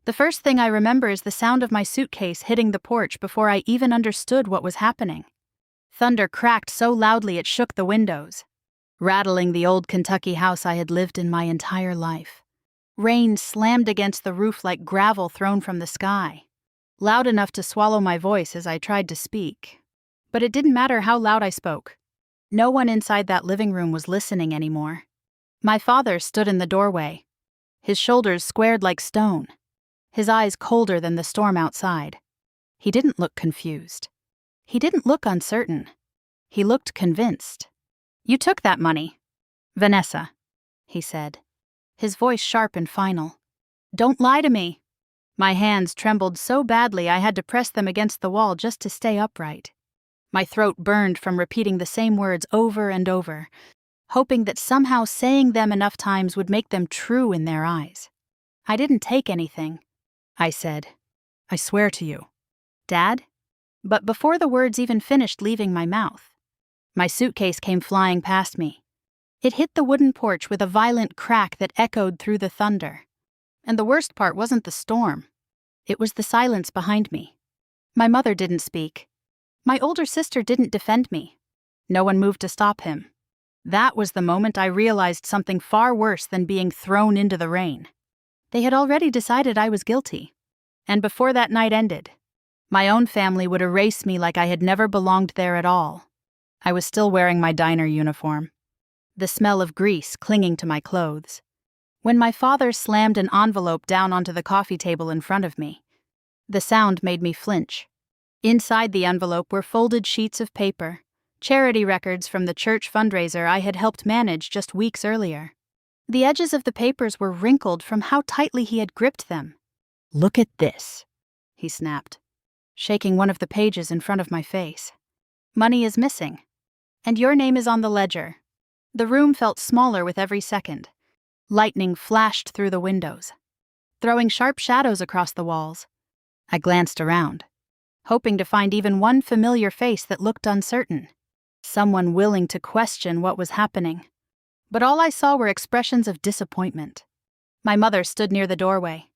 The first thing I remember is the sound of my suitcase hitting the porch before I even understood what was happening. Thunder cracked so loudly it shook the windows, rattling the old Kentucky house I had lived in my entire life. Rain slammed against the roof like gravel thrown from the sky, loud enough to swallow my voice as I tried to speak. But it didn't matter how loud I spoke. No one inside that living room was listening anymore. My father stood in the doorway, his shoulders squared like stone, his eyes colder than the storm outside. He didn't look confused. He didn't look uncertain. He looked convinced. "You took that money, Vanessa," he said, his voice sharp and final. "Don't lie to me." My hands trembled so badly I had to press them against the wall just to stay upright. My throat burned from repeating the same words over and over, hoping that somehow saying them enough times would make them true in their eyes. "I didn't take anything," I said. "I swear to you." "Dad?" But before the words even finished leaving my mouth, my suitcase came flying past me. It hit the wooden porch with a violent crack that echoed through the thunder. And the worst part wasn't the storm. It was the silence behind me. My mother didn't speak. My older sister didn't defend me. No one moved to stop him. That was the moment I realized something far worse than being thrown into the rain. They had already decided I was guilty. And before that night ended, my own family would erase me like I had never belonged there at all. I was still wearing my diner uniform, the smell of grease clinging to my clothes, when my father slammed an envelope down onto the coffee table in front of me. The sound made me flinch. Inside the envelope were folded sheets of paper, charity records from the church fundraiser I had helped manage just weeks earlier. The edges of the papers were wrinkled from how tightly he had gripped them. "Look at this," he snapped, shaking one of the pages in front of my face. "Money is missing. And your name is on the ledger." The room felt smaller with every second. Lightning flashed through the windows, throwing sharp shadows across the walls. I glanced around, hoping to find even one familiar face that looked uncertain, someone willing to question what was happening. But all I saw were expressions of disappointment. My mother stood near the doorway,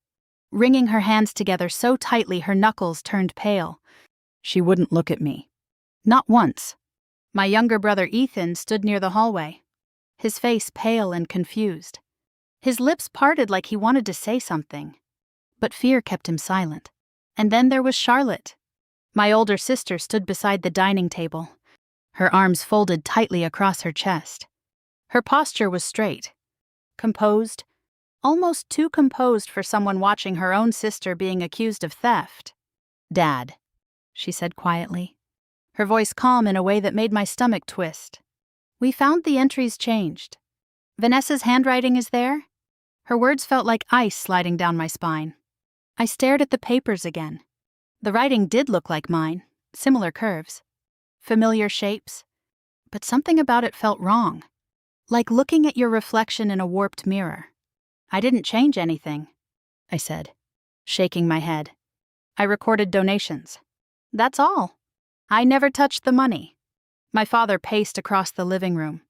wringing her hands together so tightly her knuckles turned pale. She wouldn't look at me. Not once. My younger brother Ethan stood near the hallway, his face pale and confused. His lips parted like he wanted to say something, but fear kept him silent. And then there was Charlotte. My older sister stood beside the dining table, her arms folded tightly across her chest. Her posture was straight, composed, almost too composed for someone watching her own sister being accused of theft. "Dad," she said quietly, her voice calm in a way that made my stomach twist. "We found the entries changed. Vanessa's handwriting is there?" Her words felt like ice sliding down my spine. I stared at the papers again. The writing did look like mine, similar curves, familiar shapes, but something about it felt wrong, like looking at your reflection in a warped mirror. "I didn't change anything," I said, shaking my head. "I recorded donations. That's all. I never touched the money." My father paced across the living room,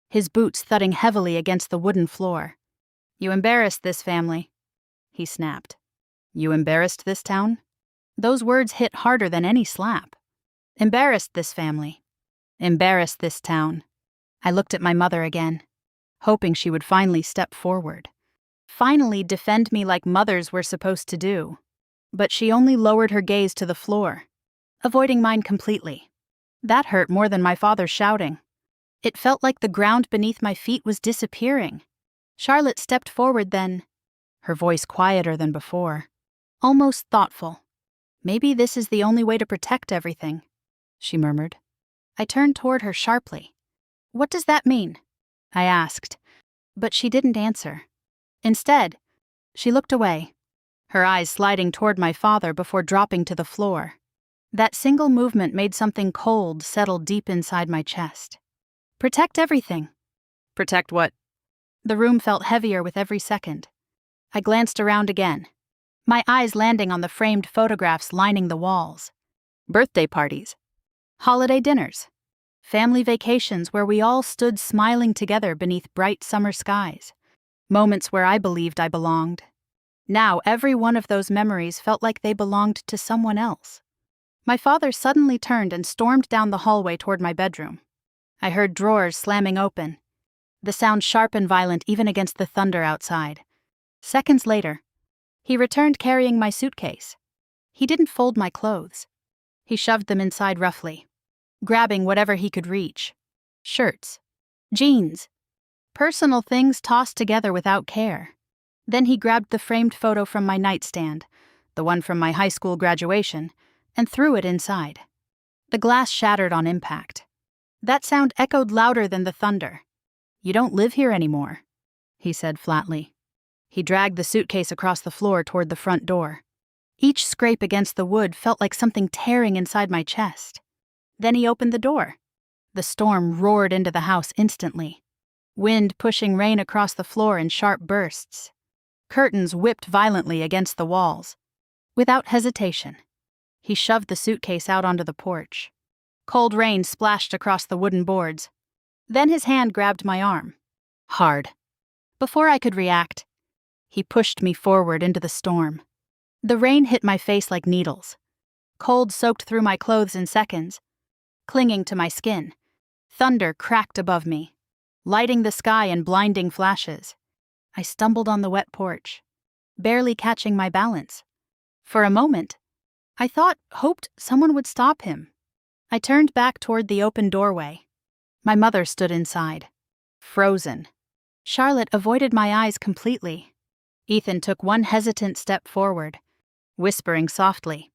his boots thudding heavily against the wooden floor. "You embarrassed this family," he snapped. "You embarrassed this town?" Those words hit harder than any slap. Embarrassed this family. Embarrassed this town. I looked at my mother again, hoping she would finally step forward. Finally defend me like mothers were supposed to do. But she only lowered her gaze to the floor, avoiding mine completely. That hurt more than my father shouting. It felt like the ground beneath my feet was disappearing. Charlotte stepped forward then, her voice quieter than before, almost thoughtful. "Maybe this is the only way to protect everything," she murmured. I turned toward her sharply. "What does that mean?" I asked, but she didn't answer. Instead, she looked away, her eyes sliding toward my father before dropping to the floor. That single movement made something cold settle deep inside my chest. "Protect everything." "Protect what?" The room felt heavier with every second. I glanced around again, my eyes landing on the framed photographs lining the walls. Birthday parties, holiday dinners, family vacations where we all stood smiling together beneath bright summer skies. Moments where I believed I belonged. Now every one of those memories felt like they belonged to someone else. My father suddenly turned and stormed down the hallway toward my bedroom. I heard drawers slamming open, the sound sharp and violent even against the thunder outside. Seconds later, he returned carrying my suitcase. He didn't fold my clothes. He shoved them inside roughly, grabbing whatever he could reach. Shirts, jeans, personal things tossed together without care. Then he grabbed the framed photo from my nightstand, the one from my high school graduation, and threw it inside. The glass shattered on impact. That sound echoed louder than the thunder. "You don't live here anymore," he said flatly. He dragged the suitcase across the floor toward the front door. Each scrape against the wood felt like something tearing inside my chest. Then he opened the door. The storm roared into the house instantly, wind pushing rain across the floor in sharp bursts. Curtains whipped violently against the walls. Without hesitation, he shoved the suitcase out onto the porch. Cold rain splashed across the wooden boards. Then his hand grabbed my arm. Hard. Before I could react, he pushed me forward into the storm. The rain hit my face like needles. Cold soaked through my clothes in seconds, clinging to my skin. Thunder cracked above me, lighting the sky in blinding flashes. I stumbled on the wet porch, barely catching my balance. For a moment, I hoped someone would stop him. I turned back toward the open doorway. My mother stood inside, frozen. Charlotte avoided my eyes completely. Ethan took one hesitant step forward, whispering softly,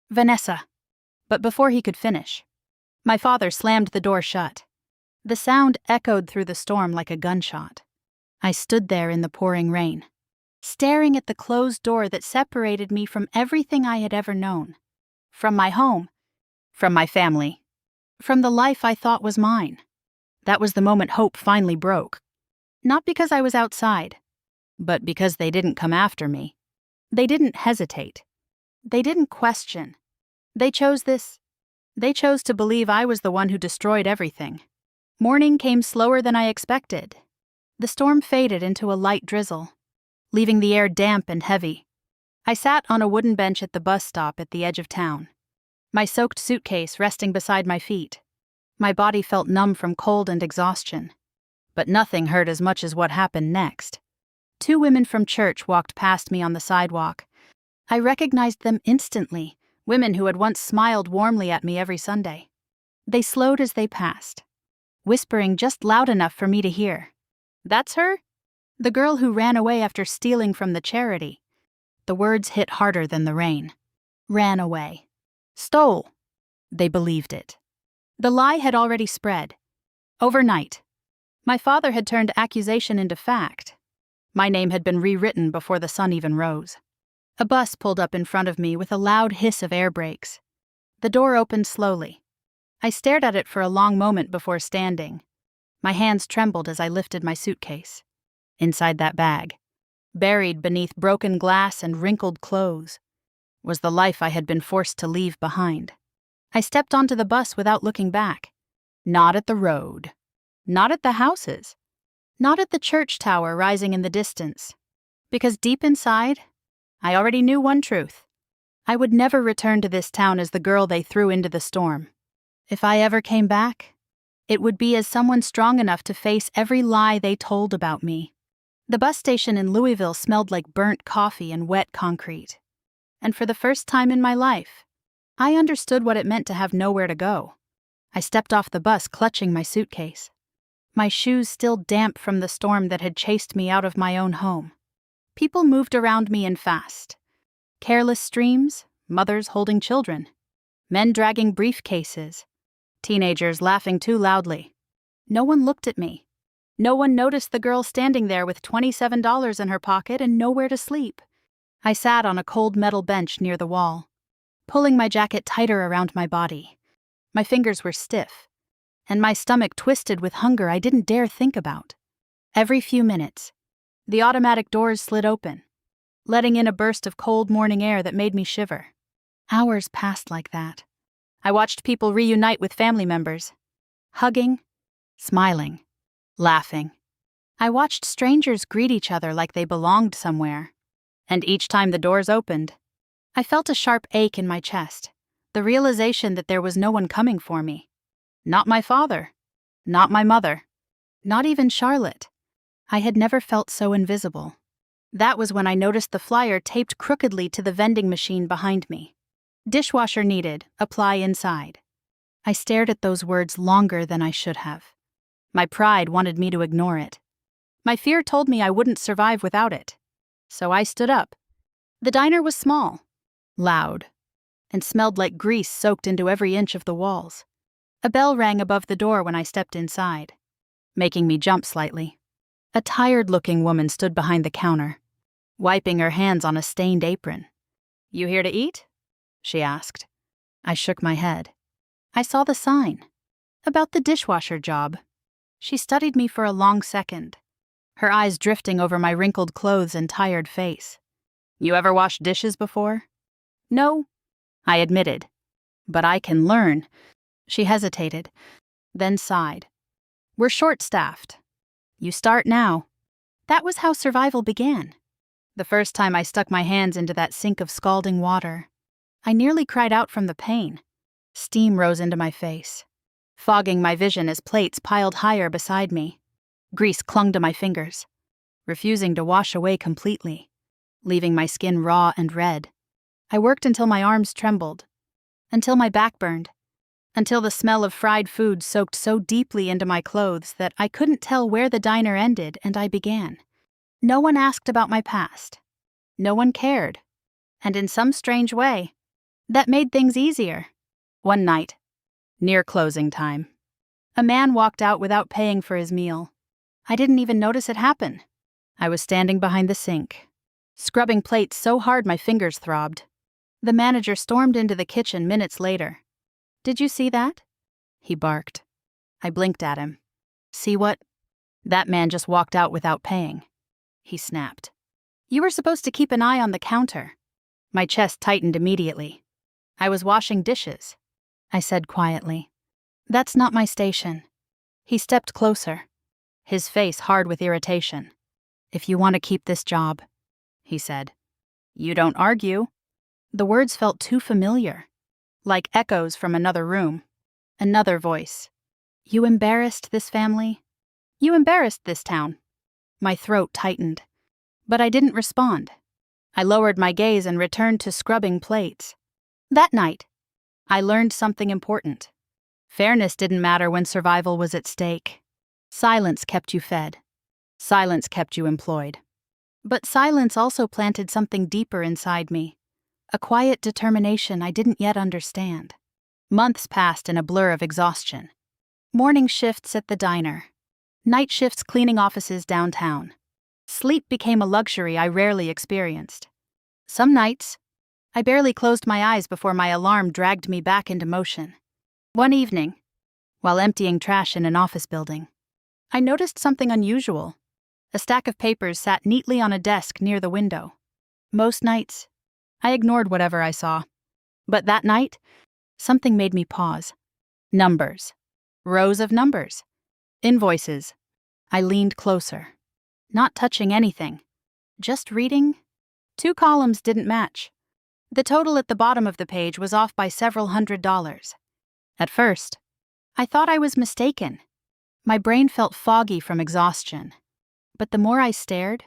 "Vanessa." But before he could finish, my father slammed the door shut. The sound echoed through the storm like a gunshot. I stood there in the pouring rain, staring at the closed door that separated me from everything I had ever known. From my home, from my family, from the life I thought was mine. That was the moment hope finally broke. Not because I was outside, but because they didn't come after me. They didn't hesitate. They didn't question. They chose to believe I was the one who destroyed everything. Morning came slower than I expected. The storm faded into a light drizzle, leaving the air damp and heavy. I sat on a wooden bench at the bus stop at the edge of town, my soaked suitcase resting beside my feet. My body felt numb from cold and exhaustion, but nothing hurt as much as what happened next. Two women from church walked past me on the sidewalk. I recognized them instantly, women who had once smiled warmly at me every Sunday. They slowed as they passed, whispering just loud enough for me to hear. "That's her? The girl who ran away after stealing from the charity." The words hit harder than the rain. Ran away. Stole. They believed it. The lie had already spread. Overnight, my father had turned accusation into fact. My name had been rewritten before the sun even rose. A bus pulled up in front of me with a loud hiss of air brakes. The door opened slowly. I stared at it for a long moment before standing. My hands trembled as I lifted my suitcase. Inside that bag, buried beneath broken glass and wrinkled clothes, was the life I had been forced to leave behind. I stepped onto the bus without looking back. Not at the road. Not at the houses. Not at the church tower rising in the distance. Because deep inside, I already knew one truth. I would never return to this town as the girl they threw into the storm. If I ever came back, it would be as someone strong enough to face every lie they told about me. The bus station in Louisville smelled like burnt coffee and wet concrete. And for the first time in my life, I understood what it meant to have nowhere to go. I stepped off the bus clutching my suitcase, my shoes still damp from the storm that had chased me out of my own home. People moved around me in fast. Careless streams, mothers holding children, men dragging briefcases, teenagers laughing too loudly. No one looked at me. No one noticed the girl standing there with $27 in her pocket and nowhere to sleep. I sat on a cold metal bench near the wall, pulling my jacket tighter around my body. My fingers were stiff, and my stomach twisted with hunger I didn't dare think about. Every few minutes, the automatic doors slid open, letting in a burst of cold morning air that made me shiver. Hours passed like that. I watched people reunite with family members, hugging, smiling, laughing. I watched strangers greet each other like they belonged somewhere. And each time the doors opened, I felt a sharp ache in my chest, the realization that there was no one coming for me. Not my father. Not my mother. Not even Charlotte. I had never felt so invisible. That was when I noticed the flyer taped crookedly to the vending machine behind me. Dishwasher needed, apply inside. I stared at those words longer than I should have. My pride wanted me to ignore it. My fear told me I wouldn't survive without it. So I stood up. The diner was small, loud, and smelled like grease soaked into every inch of the walls. A bell rang above the door when I stepped inside, making me jump slightly. A tired-looking woman stood behind the counter, wiping her hands on a stained apron. "You here to eat?" she asked. I shook my head. I saw the sign. About the dishwasher job. She studied me for a long second, her eyes drifting over my wrinkled clothes and tired face. "You ever washed dishes before?" "No," I admitted. "But I can learn." She hesitated, then sighed. "We're short-staffed. You start now." That was how survival began. The first time I stuck my hands into that sink of scalding water, I nearly cried out from the pain. Steam rose into my face, fogging my vision as plates piled higher beside me. Grease clung to my fingers, refusing to wash away completely, leaving my skin raw and red. I worked until my arms trembled, until my back burned, until the smell of fried food soaked so deeply into my clothes that I couldn't tell where the diner ended and I began. No one asked about my past. No one cared. And in some strange way, that made things easier. One night, near closing time, a man walked out without paying for his meal. I didn't even notice it happen. I was standing behind the sink, scrubbing plates so hard my fingers throbbed. The manager stormed into the kitchen minutes later. "Did you see that?" he barked. I blinked at him. "See what?" "That man just walked out without paying," he snapped. "You were supposed to keep an eye on the counter." My chest tightened immediately. "I was washing dishes," I said quietly. "That's not my station." He stepped closer, his face hard with irritation. "If you want to keep this job," he said. "You don't argue." The words felt too familiar, like echoes from another room. Another voice. "You embarrassed this family? You embarrassed this town." My throat tightened, but I didn't respond. I lowered my gaze and returned to scrubbing plates. That night, I learned something important. Fairness didn't matter when survival was at stake. Silence kept you fed. Silence kept you employed. But silence also planted something deeper inside me, a quiet determination I didn't yet understand. Months passed in a blur of exhaustion. Morning shifts at the diner. Night shifts cleaning offices downtown. Sleep became a luxury I rarely experienced. Some nights, I barely closed my eyes before my alarm dragged me back into motion. One evening, while emptying trash in an office building, I noticed something unusual. A stack of papers sat neatly on a desk near the window. Most nights, I ignored whatever I saw. But that night, something made me pause. Numbers. Rows of numbers. Invoices. I leaned closer, not touching anything, just reading. 2 columns didn't match. The total at the bottom of the page was off by several $100s. At first, I thought I was mistaken. My brain felt foggy from exhaustion. But the more I stared,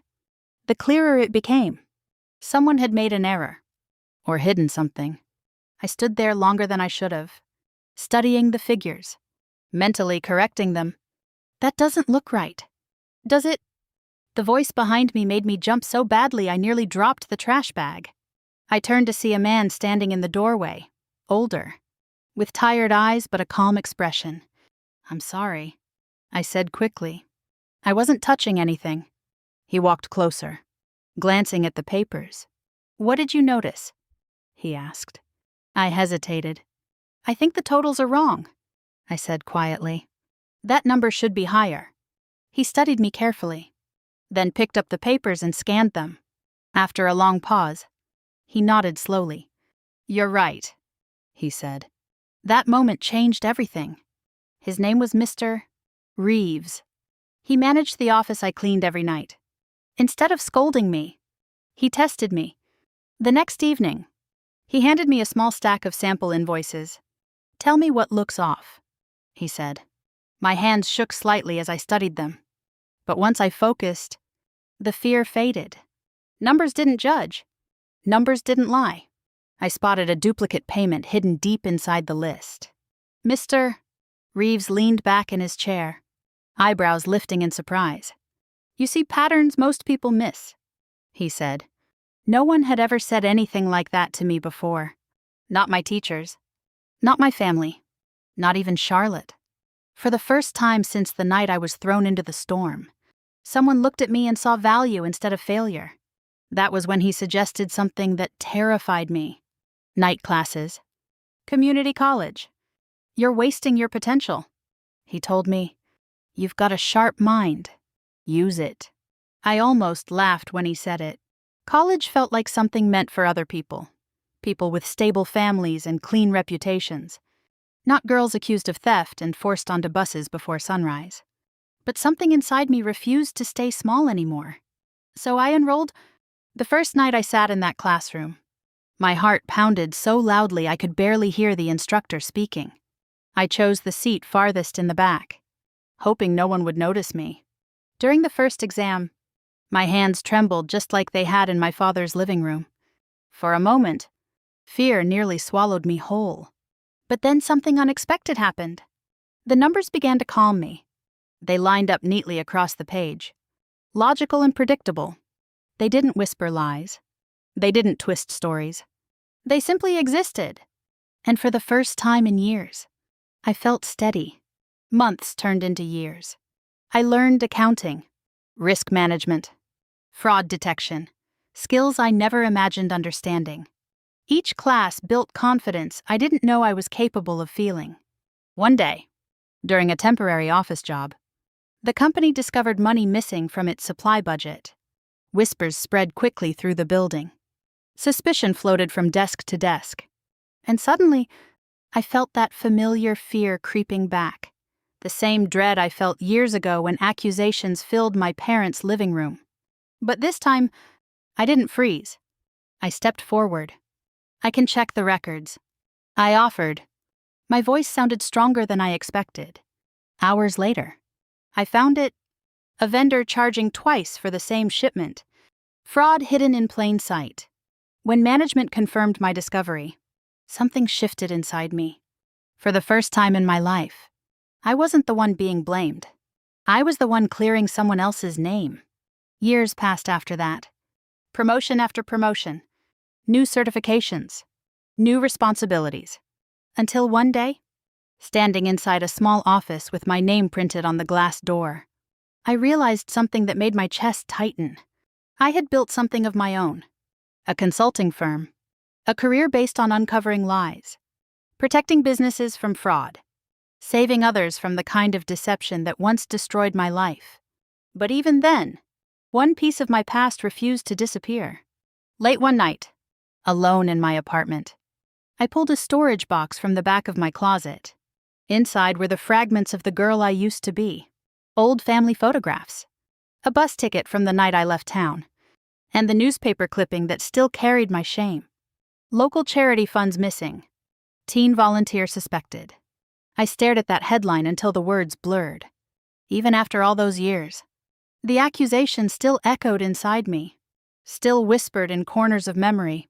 the clearer it became. Someone had made an error, or hidden something. I stood there longer than I should have, studying the figures, mentally correcting them. "That doesn't look right. Does it?" The voice behind me made me jump so badly I nearly dropped the trash bag. I turned to see a man standing in the doorway, older, with tired eyes but a calm expression. "I'm sorry," I said quickly. I wasn't touching anything. He walked closer, glancing at the papers. "What did you notice?" he asked. I hesitated. "I think the totals are wrong," I said quietly. "That number should be higher." He studied me carefully, then picked up the papers and scanned them. After a long pause, he nodded slowly. "You're right," he said. That moment changed everything. His name was Mr. Reeves. He managed the office I cleaned every night. Instead of scolding me, He tested me. The next evening, he handed me a small stack of sample invoices. "Tell me what looks off," he said. My hands shook slightly as I studied them. But once I focused, the fear faded. Numbers didn't judge. Numbers didn't lie. I spotted a duplicate payment hidden deep inside the list. "Mr. Reeves leaned back in his chair, eyebrows lifting in surprise. "You see patterns most people miss," he said. No one had ever said anything like that to me before. Not my teachers. Not my family. Not even Charlotte. For the first time since the night I was thrown into the storm, someone looked at me and saw value instead of failure. That was when he suggested something that terrified me. Night classes. Community college. "You're wasting your potential," he told me. "You've got a sharp mind. Use it." I almost laughed when he said it. College felt like something meant for other people. People with stable families and clean reputations. Not girls accused of theft and forced onto buses before sunrise. But something inside me refused to stay small anymore. So I enrolled. The first night I sat in that classroom, my heart pounded so loudly I could barely hear the instructor speaking. I chose the seat farthest in the back, hoping no one would notice me. During the first exam, my hands trembled just like they had in my father's living room. For a moment, fear nearly swallowed me whole. But then something unexpected happened. The numbers began to calm me. They lined up neatly across the page. Logical and predictable. They didn't whisper lies. They didn't twist stories. They simply existed. And for the first time in years, I felt steady. Months turned into years. I learned accounting, risk management, fraud detection, skills I never imagined understanding. Each class built confidence I didn't know I was capable of feeling. One day, during a temporary office job, the company discovered money missing from its supply budget. Whispers spread quickly through the building. Suspicion floated from desk to desk. And suddenly, I felt that familiar fear creeping back. The same dread I felt years ago when accusations filled my parents' living room. But this time, I didn't freeze. I stepped forward. "I can check the records," I offered. My voice sounded stronger than I expected. Hours later, I found it. A vendor charging twice for the same shipment. Fraud hidden in plain sight. When management confirmed my discovery, something shifted inside me. For the first time in my life, I wasn't the one being blamed. I was the one clearing someone else's name. Years passed after that. Promotion after promotion. New certifications. New responsibilities. Until one day, standing inside a small office with my name printed on the glass door, I realized something that made my chest tighten. I had built something of my own. A consulting firm. A career based on uncovering lies. Protecting businesses from fraud. Saving others from the kind of deception that once destroyed my life. But even then, one piece of my past refused to disappear. Late one night, alone in my apartment, I pulled a storage box from the back of my closet. Inside were the fragments of the girl I used to be. Old family photographs. A bus ticket from the night I left town. And the newspaper clipping that still carried my shame. Local charity funds missing. Teen volunteer suspected. I stared at that headline until the words blurred. Even after all those years, the accusation still echoed inside me, still whispered in corners of memory,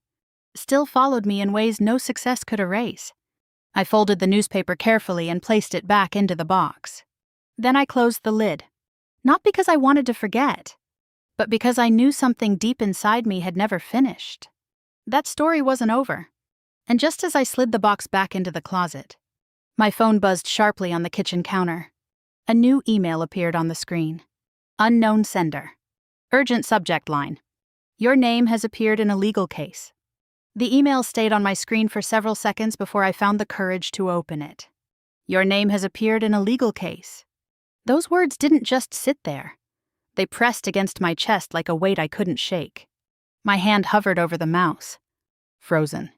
still followed me in ways no success could erase. I folded the newspaper carefully and placed it back into the box. Then I closed the lid, not because I wanted to forget, but because I knew something deep inside me had never finished. That story wasn't over. And just as I slid the box back into the closet, my phone buzzed sharply on the kitchen counter. A new email appeared on the screen. Unknown sender. Urgent subject line. Your name has appeared in a legal case. The email stayed on my screen for several seconds before I found the courage to open it. Your name has appeared in a legal case. Those words didn't just sit there. They pressed against my chest like a weight I couldn't shake. My hand hovered over the mouse. Frozen.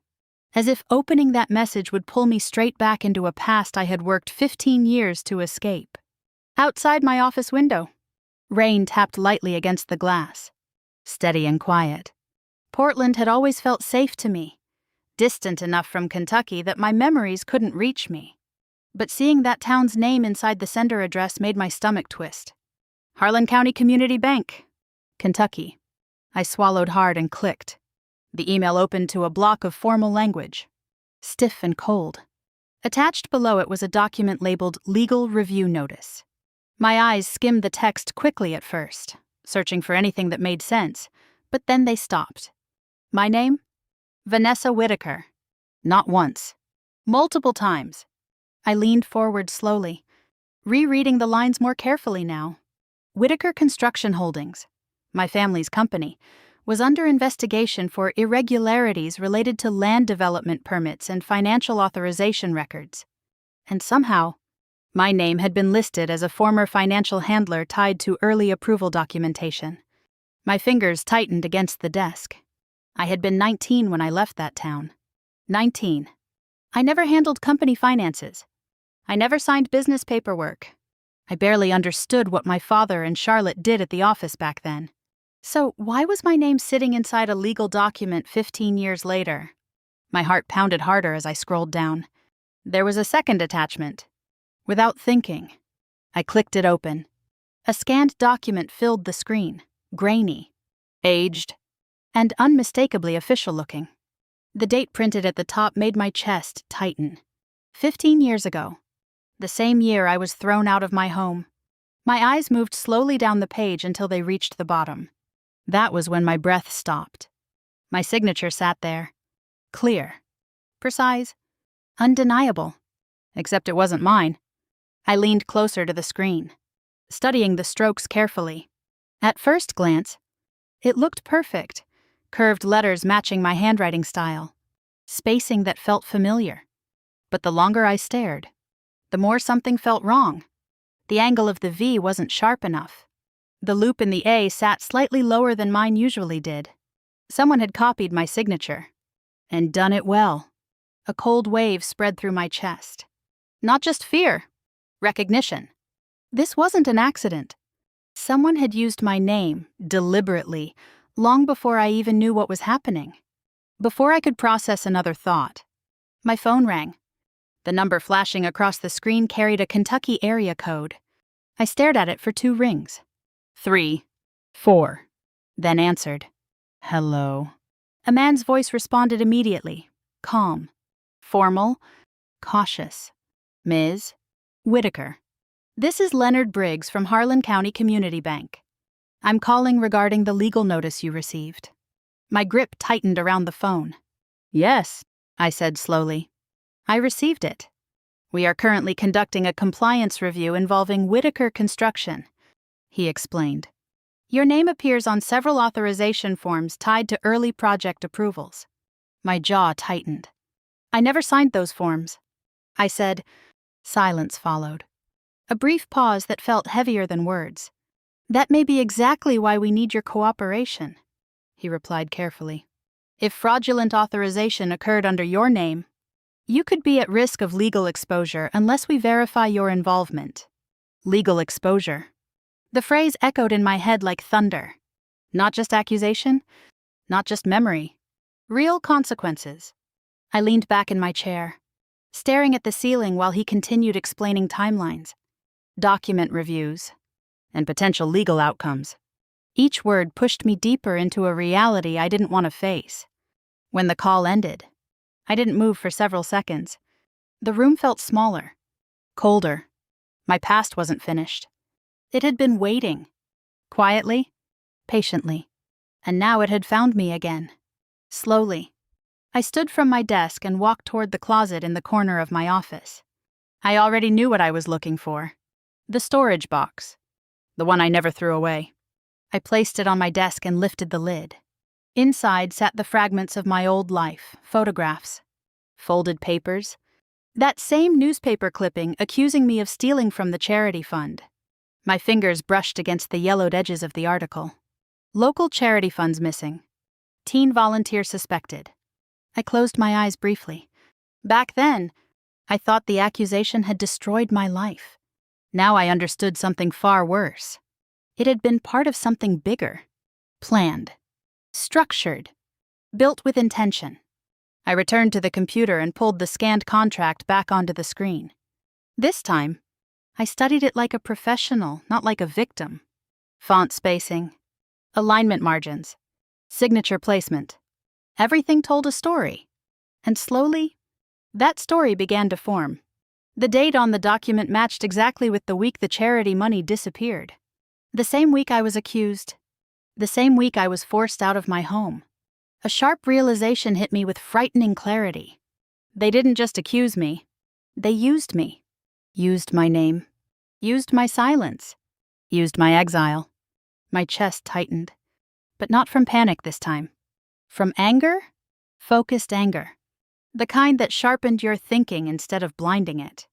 As if opening that message would pull me straight back into a past I had worked 15 years to escape. Outside my office window, rain tapped lightly against the glass. Steady and quiet. Portland had always felt safe to me, distant enough from Kentucky that my memories couldn't reach me. But seeing that town's name inside the sender address made my stomach twist. Harlan County Community Bank, Kentucky. I swallowed hard and clicked. The email opened to a block of formal language, stiff and cold. Attached below it was a document labeled Legal Review Notice. My eyes skimmed the text quickly at first, searching for anything that made sense, but then they stopped. My name? Vanessa Whitaker. Not once. Multiple times. I leaned forward slowly, rereading the lines more carefully now. Whitaker Construction Holdings, my family's company, was under investigation for irregularities related to land development permits and financial authorization records. And somehow, my name had been listed as a former financial handler tied to early approval documentation. My fingers tightened against the desk. I had been 19 when I left that town. 19. I never handled company finances. I never signed business paperwork. I barely understood what my father and Charlotte did at the office back then. So why was my name sitting inside a legal document 15 years later? My heart pounded harder as I scrolled down. There was a second attachment. Without thinking, I clicked it open. A scanned document filled the screen, grainy, aged, and unmistakably official-looking. The date printed at the top made my chest tighten. 15 years ago. The same year I was thrown out of my home. My eyes moved slowly down the page until they reached the bottom. That was when my breath stopped. My signature sat there. Clear. Precise. Undeniable. Except it wasn't mine. I leaned closer to the screen, studying the strokes carefully. At first glance, it looked perfect. Curved letters matching my handwriting style. Spacing that felt familiar. But the longer I stared, the more something felt wrong. The angle of the V wasn't sharp enough. The loop in the A sat slightly lower than mine usually did. Someone had copied my signature. And done it well. A cold wave spread through my chest. Not just fear. Recognition. This wasn't an accident. Someone had used my name, deliberately, long before I even knew what was happening. Before I could process another thought. My phone rang. The number flashing across the screen carried a Kentucky area code. I stared at it for 2 rings. 3, 4, then answered. Hello. A man's voice responded immediately, calm, formal, cautious. Ms. Whitaker. This is Leonard Briggs from Harlan County Community Bank. I'm calling regarding the legal notice you received. My grip tightened around the phone. Yes, I said slowly. I received it. We are currently conducting a compliance review involving Whitaker Construction, he explained. Your name appears on several authorization forms tied to early project approvals. My jaw tightened. I never signed those forms. I said. Silence followed. A brief pause that felt heavier than words. That may be exactly why we need your cooperation, he replied carefully. If fraudulent authorization occurred under your name, you could be at risk of legal exposure unless we verify your involvement. Legal exposure. The phrase echoed in my head like thunder. Not just accusation, not just memory. Real consequences. I leaned back in my chair, staring at the ceiling while he continued explaining timelines, document reviews, and potential legal outcomes. Each word pushed me deeper into a reality I didn't want to face. When the call ended, I didn't move for several seconds. The room felt smaller, colder. My past wasn't finished. It had been waiting, quietly, patiently, and now it had found me again. Slowly, I stood from my desk and walked toward the closet in the corner of my office. I already knew what I was looking for. The storage box. The one I never threw away. I placed it on my desk and lifted the lid. Inside sat the fragments of my old life, photographs, folded papers, that same newspaper clipping accusing me of stealing from the charity fund. My fingers brushed against the yellowed edges of the article. Local charity funds missing. Teen volunteer suspected. I closed my eyes briefly. Back then, I thought the accusation had destroyed my life. Now I understood something far worse. It had been part of something bigger. Planned. Structured. built with intention. I returned to the computer and pulled the scanned contract back onto the screen. This time, I studied it like a professional, not like a victim. Font spacing, alignment margins, signature placement. Everything told a story. And slowly, that story began to form. The date on the document matched exactly with the week the charity money disappeared. The same week I was accused. The same week I was forced out of my home. A sharp realization hit me with frightening clarity. They didn't just accuse me. They used me. Used my name. Used my silence. Used my exile. My chest tightened. But not from panic this time. From anger? Focused anger. The kind that sharpened your thinking instead of blinding it.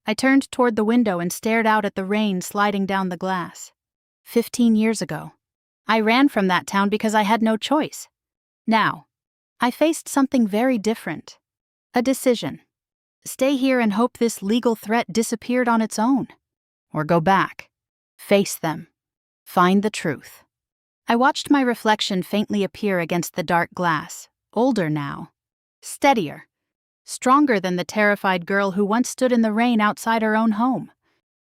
I turned toward the window and stared out at the rain sliding down the glass. 15 years ago. I ran from that town because I had no choice. Now, I faced something very different. A decision. Stay here and hope this legal threat disappeared on its own. Or go back. Face them. Find the truth. I watched my reflection faintly appear against the dark glass, older now. Steadier. Stronger than the terrified girl who once stood in the rain outside her own home.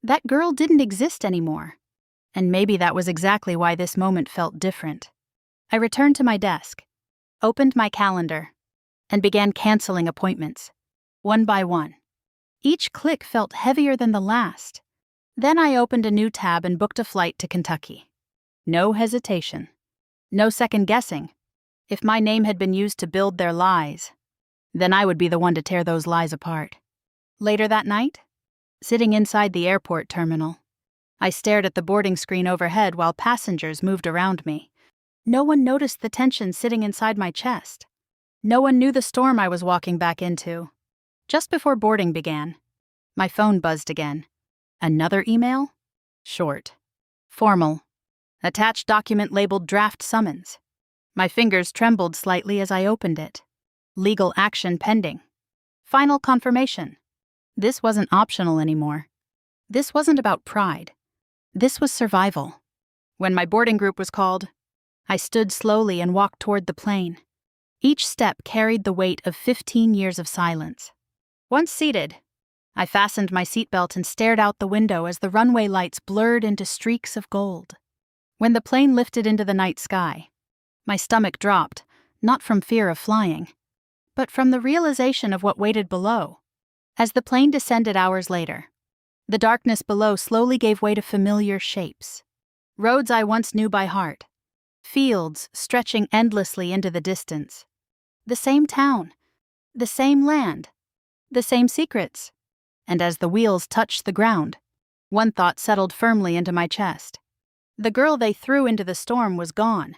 That girl didn't exist anymore. And maybe that was exactly why this moment felt different. I returned to my desk, opened my calendar, and began canceling appointments, one by one. Each click felt heavier than the last. Then I opened a new tab and booked a flight to Kentucky. No hesitation. No second guessing. If my name had been used to build their lies, then I would be the one to tear those lies apart. Later that night, sitting inside the airport terminal, I stared at the boarding screen overhead while passengers moved around me. No one noticed the tension sitting inside my chest. No one knew the storm I was walking back into. Just before boarding began, my phone buzzed again. Another email? Short. Formal. Attached document labeled draft summons. My fingers trembled slightly as I opened it. Legal action pending. Final confirmation. This wasn't optional anymore. This wasn't about pride. This was survival. When my boarding group was called, I stood slowly and walked toward the plane. Each step carried the weight of 15 years of silence. Once seated, I fastened my seatbelt and stared out the window as the runway lights blurred into streaks of gold. When the plane lifted into the night sky, my stomach dropped, not from fear of flying, but from the realization of what waited below. As the plane descended hours later, the darkness below slowly gave way to familiar shapes. Roads I once knew by heart. Fields stretching endlessly into the distance. The same town. The same land. The same secrets. And as the wheels touched the ground, one thought settled firmly into my chest. The girl they threw into the storm was gone.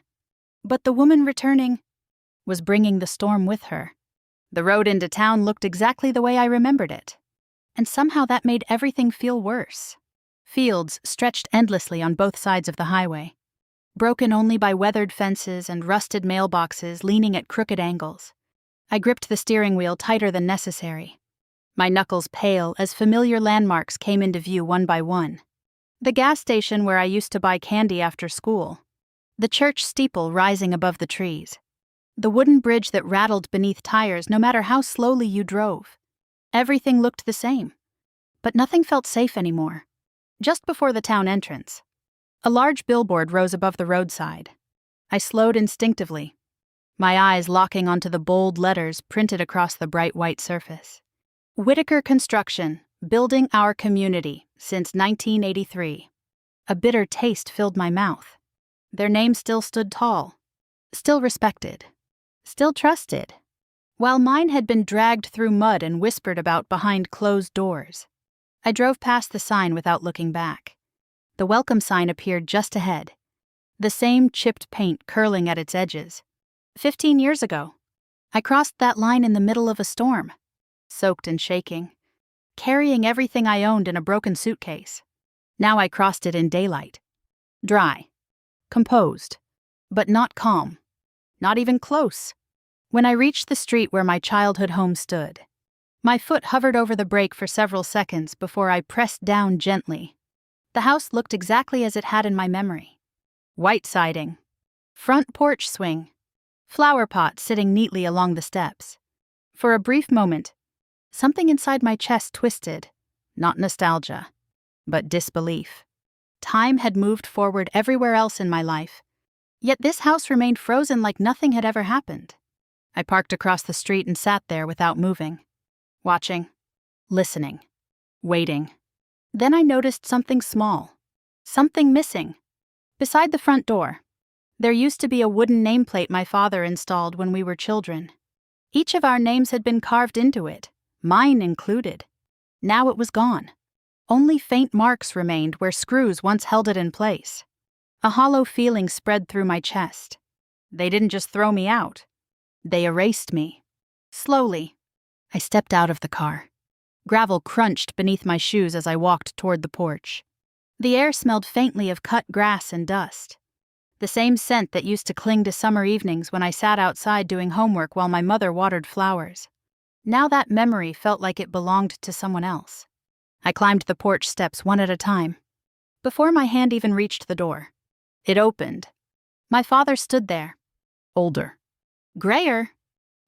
But the woman returning was bringing the storm with her. The road into town looked exactly the way I remembered it. And somehow that made everything feel worse. Fields stretched endlessly on both sides of the highway, broken only by weathered fences and rusted mailboxes leaning at crooked angles. I gripped the steering wheel tighter than necessary, my knuckles pale as familiar landmarks came into view one by one. The gas station where I used to buy candy after school, the church steeple rising above the trees, the wooden bridge that rattled beneath tires no matter how slowly you drove. Everything looked the same, but nothing felt safe anymore. Just before the town entrance, a large billboard rose above the roadside. I slowed instinctively, my eyes locking onto the bold letters printed across the bright white surface. Whitaker Construction, building our community since 1983. A bitter taste filled my mouth. Their name still stood tall, still respected, still trusted, while mine had been dragged through mud and whispered about behind closed doors. I drove past the sign without looking back. The welcome sign appeared just ahead, the same chipped paint curling at its edges. 15 years ago, I crossed that line in the middle of a storm, soaked and shaking, carrying everything I owned in a broken suitcase. Now I crossed it in daylight. Dry, composed, but not calm, not even close. When I reached the street where my childhood home stood, my foot hovered over the brake for several seconds before I pressed down gently. The house looked exactly as it had in my memory. White siding, front porch swing, flower pot sitting neatly along the steps. For a brief moment, something inside my chest twisted, not nostalgia, but disbelief. Time had moved forward everywhere else in my life, yet this house remained frozen like nothing had ever happened. I parked across the street and sat there without moving, watching, listening, waiting. Then I noticed something small, something missing. Beside the front door, there used to be a wooden nameplate my father installed when we were children. Each of our names had been carved into it, mine included. Now it was gone. Only faint marks remained where screws once held it in place. A hollow feeling spread through my chest. They didn't just throw me out. They erased me. Slowly, I stepped out of the car. Gravel crunched beneath my shoes as I walked toward the porch. The air smelled faintly of cut grass and dust. The same scent that used to cling to summer evenings when I sat outside doing homework while my mother watered flowers. Now that memory felt like it belonged to someone else. I climbed the porch steps one at a time. Before my hand even reached the door, it opened. My father stood there. Older. Grayer.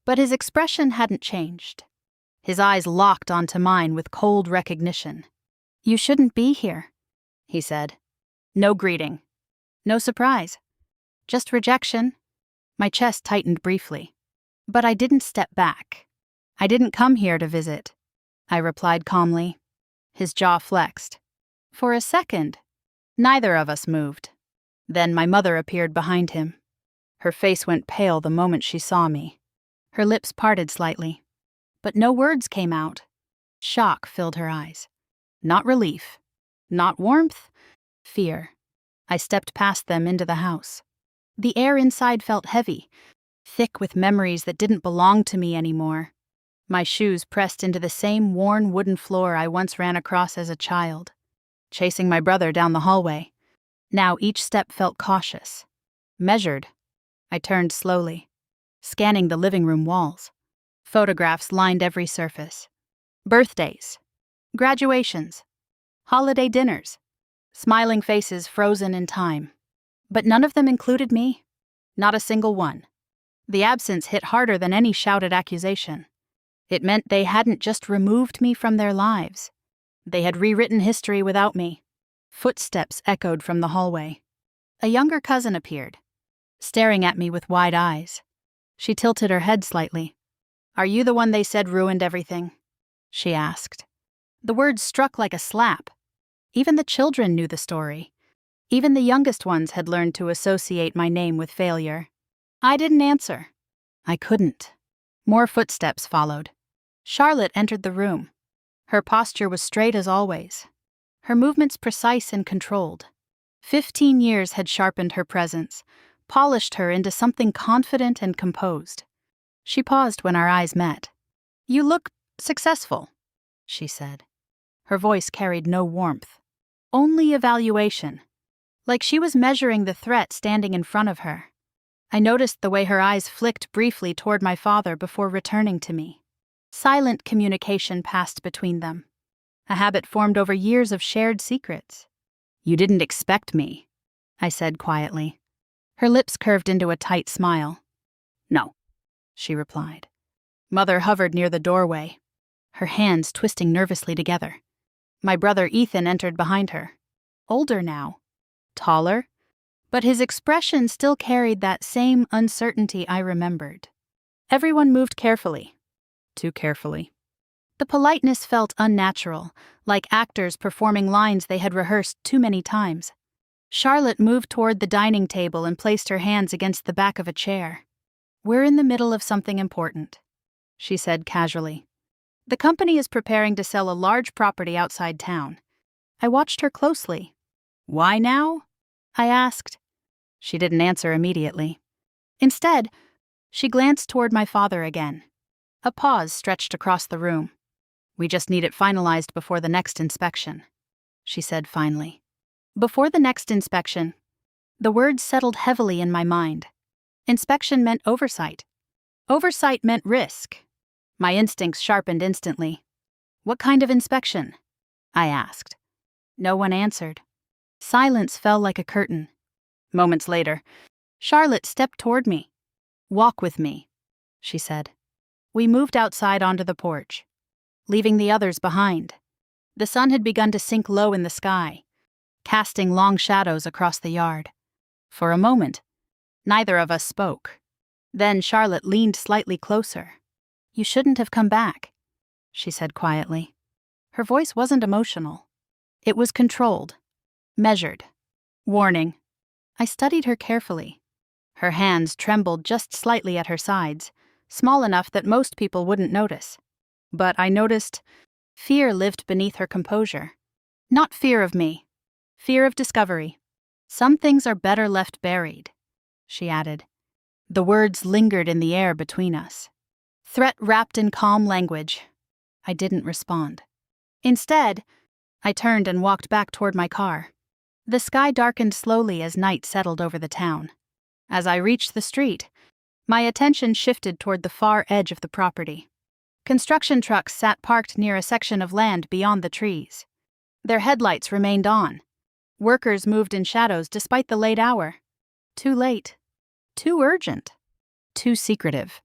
But his expression hadn't changed. His eyes locked onto mine with cold recognition. "You shouldn't be here," he said. No greeting. No surprise. Just rejection. My chest tightened briefly. But I didn't step back. "I didn't come here to visit," I replied calmly. His jaw flexed. For a second, neither of us moved. Then my mother appeared behind him. Her face went pale the moment she saw me. Her lips parted slightly. But no words came out. Shock filled her eyes. Not relief. Not warmth. Fear. I stepped past them into the house. The air inside felt heavy, thick with memories that didn't belong to me anymore. My shoes pressed into the same worn wooden floor I once ran across as a child, chasing my brother down the hallway. Now each step felt cautious, measured. I turned slowly, scanning the living room walls. Photographs lined every surface. Birthdays, graduations, holiday dinners, smiling faces frozen in time. But none of them included me. Not a single one. The absence hit harder than any shouted accusation. It meant they hadn't just removed me from their lives. They had rewritten history without me. Footsteps echoed from the hallway. A younger cousin appeared, staring at me with wide eyes. She tilted her head slightly. "Are you the one they said ruined everything?" she asked. The words struck like a slap. Even the children knew the story. Even the youngest ones had learned to associate my name with failure. I didn't answer. I couldn't. More footsteps followed. Charlotte entered the room. Her posture was straight as always. Her movements precise and controlled. 15 years had sharpened her presence, polished her into something confident and composed. She paused when our eyes met. "You look successful," she said. Her voice carried no warmth, only evaluation, like she was measuring the threat standing in front of her. I noticed the way her eyes flicked briefly toward my father before returning to me. Silent communication passed between them, a habit formed over years of shared secrets. "You didn't expect me," I said quietly. Her lips curved into a tight smile. "No," she replied. Mother hovered near the doorway, her hands twisting nervously together. My brother Ethan entered behind her. Older now, taller, but his expression still carried that same uncertainty I remembered. Everyone moved carefully. Too carefully. The politeness felt unnatural, like actors performing lines they had rehearsed too many times. Charlotte moved toward the dining table and placed her hands against the back of a chair. "We're in the middle of something important," she said casually. "The company is preparing to sell a large property outside town." I watched her closely. "Why now?" I asked. She didn't answer immediately. Instead, she glanced toward my father again. A pause stretched across the room. "We just need it finalized before the next inspection," she said finally. Before the next inspection, the words settled heavily in my mind. Inspection meant oversight. Oversight meant risk. My instincts sharpened instantly. "What kind of inspection?" I asked. No one answered. Silence fell like a curtain. Moments later, Charlotte stepped toward me. "Walk with me," she said. We moved outside onto the porch, leaving the others behind. The sun had begun to sink low in the sky, casting long shadows across the yard. For a moment, neither of us spoke. Then Charlotte leaned slightly closer. "You shouldn't have come back," she said quietly. Her voice wasn't emotional. It was controlled, measured. Warning. I studied her carefully. Her hands trembled just slightly at her sides, small enough that most people wouldn't notice. But I noticed fear lived beneath her composure. Not fear of me. Fear of discovery. "Some things are better left buried," she added. The words lingered in the air between us. Threat wrapped in calm language. I didn't respond. Instead, I turned and walked back toward my car. The sky darkened slowly as night settled over the town. As I reached the street, my attention shifted toward the far edge of the property. Construction trucks sat parked near a section of land beyond the trees. Their headlights remained on. Workers moved in shadows despite the late hour. Too late. Too urgent. Too secretive.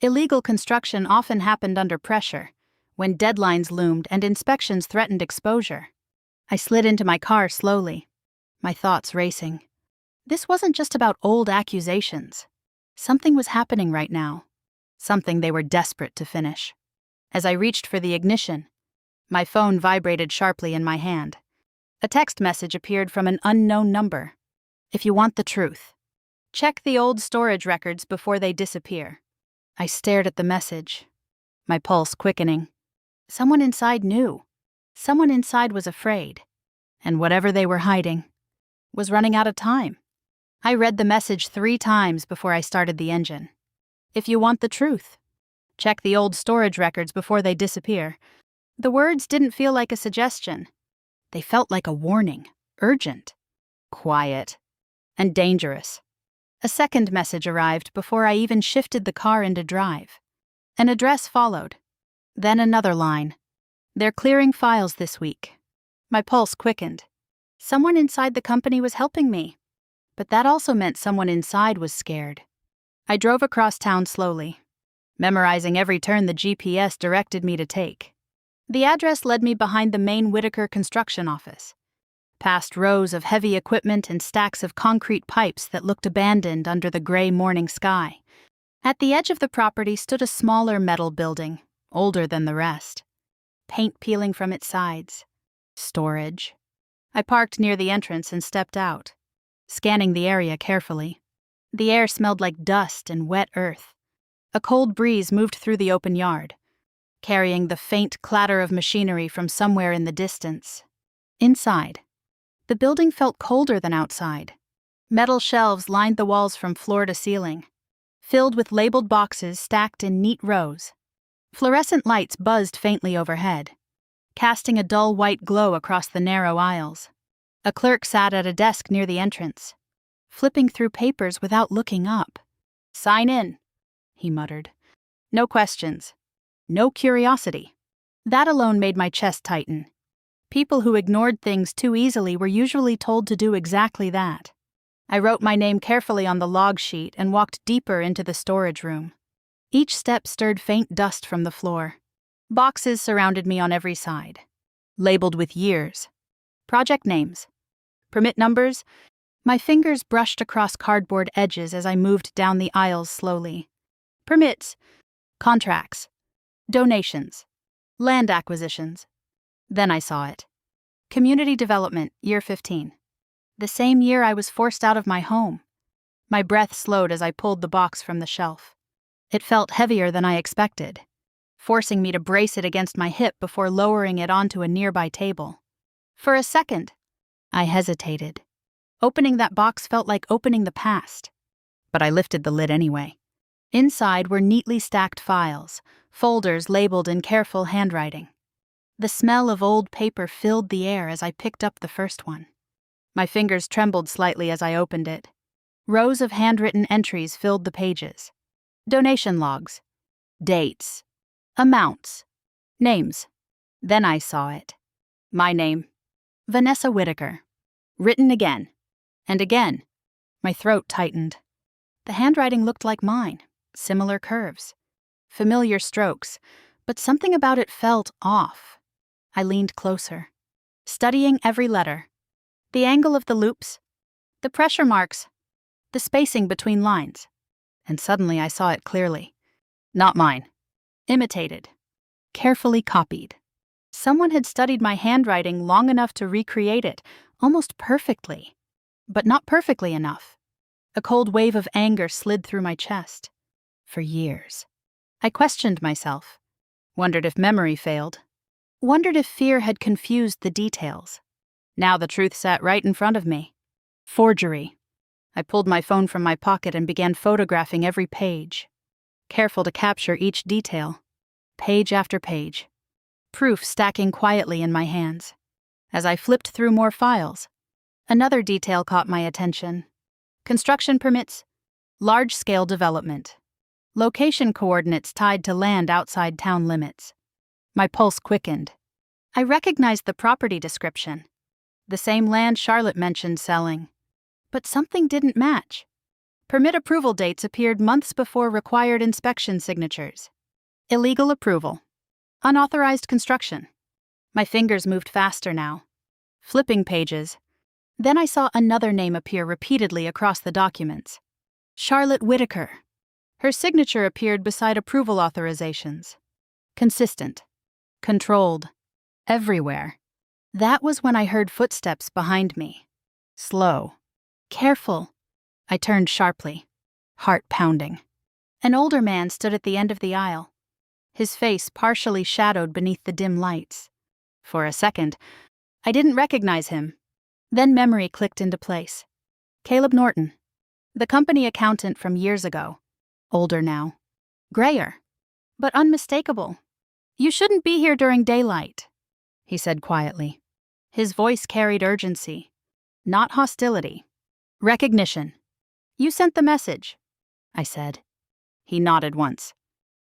Illegal construction often happened under pressure, when deadlines loomed and inspections threatened exposure. I slid into my car slowly, my thoughts racing. This wasn't just about old accusations. Something was happening right now. Something they were desperate to finish. As I reached for the ignition, my phone vibrated sharply in my hand. A text message appeared from an unknown number. "If you want the truth, check the old storage records before they disappear." I stared at the message, my pulse quickening. Someone inside knew. Someone inside was afraid. And whatever they were hiding was running out of time. I read the message 3 times before I started the engine. "If you want the truth, check the old storage records before they disappear." The words didn't feel like a suggestion. They felt like a warning, urgent, quiet, and dangerous. A second message arrived before I even shifted the car into drive. An address followed. Then another line. "They're clearing files this week." My pulse quickened. Someone inside the company was helping me. But that also meant someone inside was scared. I drove across town slowly, memorizing every turn the GPS directed me to take. The address led me behind the main Whitaker construction office, past rows of heavy equipment and stacks of concrete pipes that looked abandoned under the gray morning sky. At the edge of the property stood a smaller metal building, older than the rest. Paint peeling from its sides. Storage. I parked near the entrance and stepped out, scanning the area carefully. The air smelled like dust and wet earth. A cold breeze moved through the open yard, carrying the faint clatter of machinery from somewhere in the distance. Inside, the building felt colder than outside. Metal shelves lined the walls from floor to ceiling, filled with labeled boxes stacked in neat rows. Fluorescent lights buzzed faintly overhead, casting a dull white glow across the narrow aisles. A clerk sat at a desk near the entrance, flipping through papers without looking up. "Sign in," he muttered. "No questions. No curiosity." That alone made my chest tighten. People who ignored things too easily were usually told to do exactly that. I wrote my name carefully on the log sheet and walked deeper into the storage room. Each step stirred faint dust from the floor. Boxes surrounded me on every side, labeled with years, project names, permit numbers. My fingers brushed across cardboard edges as I moved down the aisles slowly. Permits, contracts, donations, land acquisitions. Then I saw it. Community Development, Year 15. The same year I was forced out of my home. My breath slowed as I pulled the box from the shelf. It felt heavier than I expected, forcing me to brace it against my hip before lowering it onto a nearby table. For a second, I hesitated. Opening that box felt like opening the past. But I lifted the lid anyway. Inside were neatly stacked files, folders labeled in careful handwriting. The smell of old paper filled the air as I picked up the first one. My fingers trembled slightly as I opened it. Rows of handwritten entries filled the pages. Donation logs, dates, amounts, names. Then I saw it. My name, Vanessa Whitaker. Written again. And again. My throat tightened. The handwriting looked like mine, similar curves, familiar strokes, but something about it felt off. I leaned closer, studying every letter, the angle of the loops, the pressure marks, the spacing between lines. And suddenly I saw it clearly. Not mine. Imitated. Carefully copied. Someone had studied my handwriting long enough to recreate it, almost perfectly. But not perfectly enough. A cold wave of anger slid through my chest. For years. I questioned myself. Wondered if memory failed. Wondered if fear had confused the details. Now the truth sat right in front of me. Forgery. I pulled my phone from my pocket and began photographing every page. Careful to capture each detail. Page after page. Proof stacking quietly in my hands. As I flipped through more files, another detail caught my attention. Construction permits. Large-scale development. Location coordinates tied to land outside town limits. My pulse quickened. I recognized the property description. The same land Charlotte mentioned selling. But something didn't match. Permit approval dates appeared months before required inspection signatures. Illegal approval. Unauthorized construction. My fingers moved faster now. Flipping pages. Then I saw another name appear repeatedly across the documents. Charlotte Whitaker. Her signature appeared beside approval authorizations. Consistent. Controlled. Everywhere. That was when I heard footsteps behind me. Slow. Careful. I turned sharply, heart pounding. An older man stood at the end of the aisle, his face partially shadowed beneath the dim lights. For a second, I didn't recognize him. Then memory clicked into place. Caleb Norton, the company accountant from years ago. Older now. Grayer. But unmistakable. "You shouldn't be here during daylight," he said quietly. His voice carried urgency, not hostility. Recognition. "You sent the message," I said. He nodded once.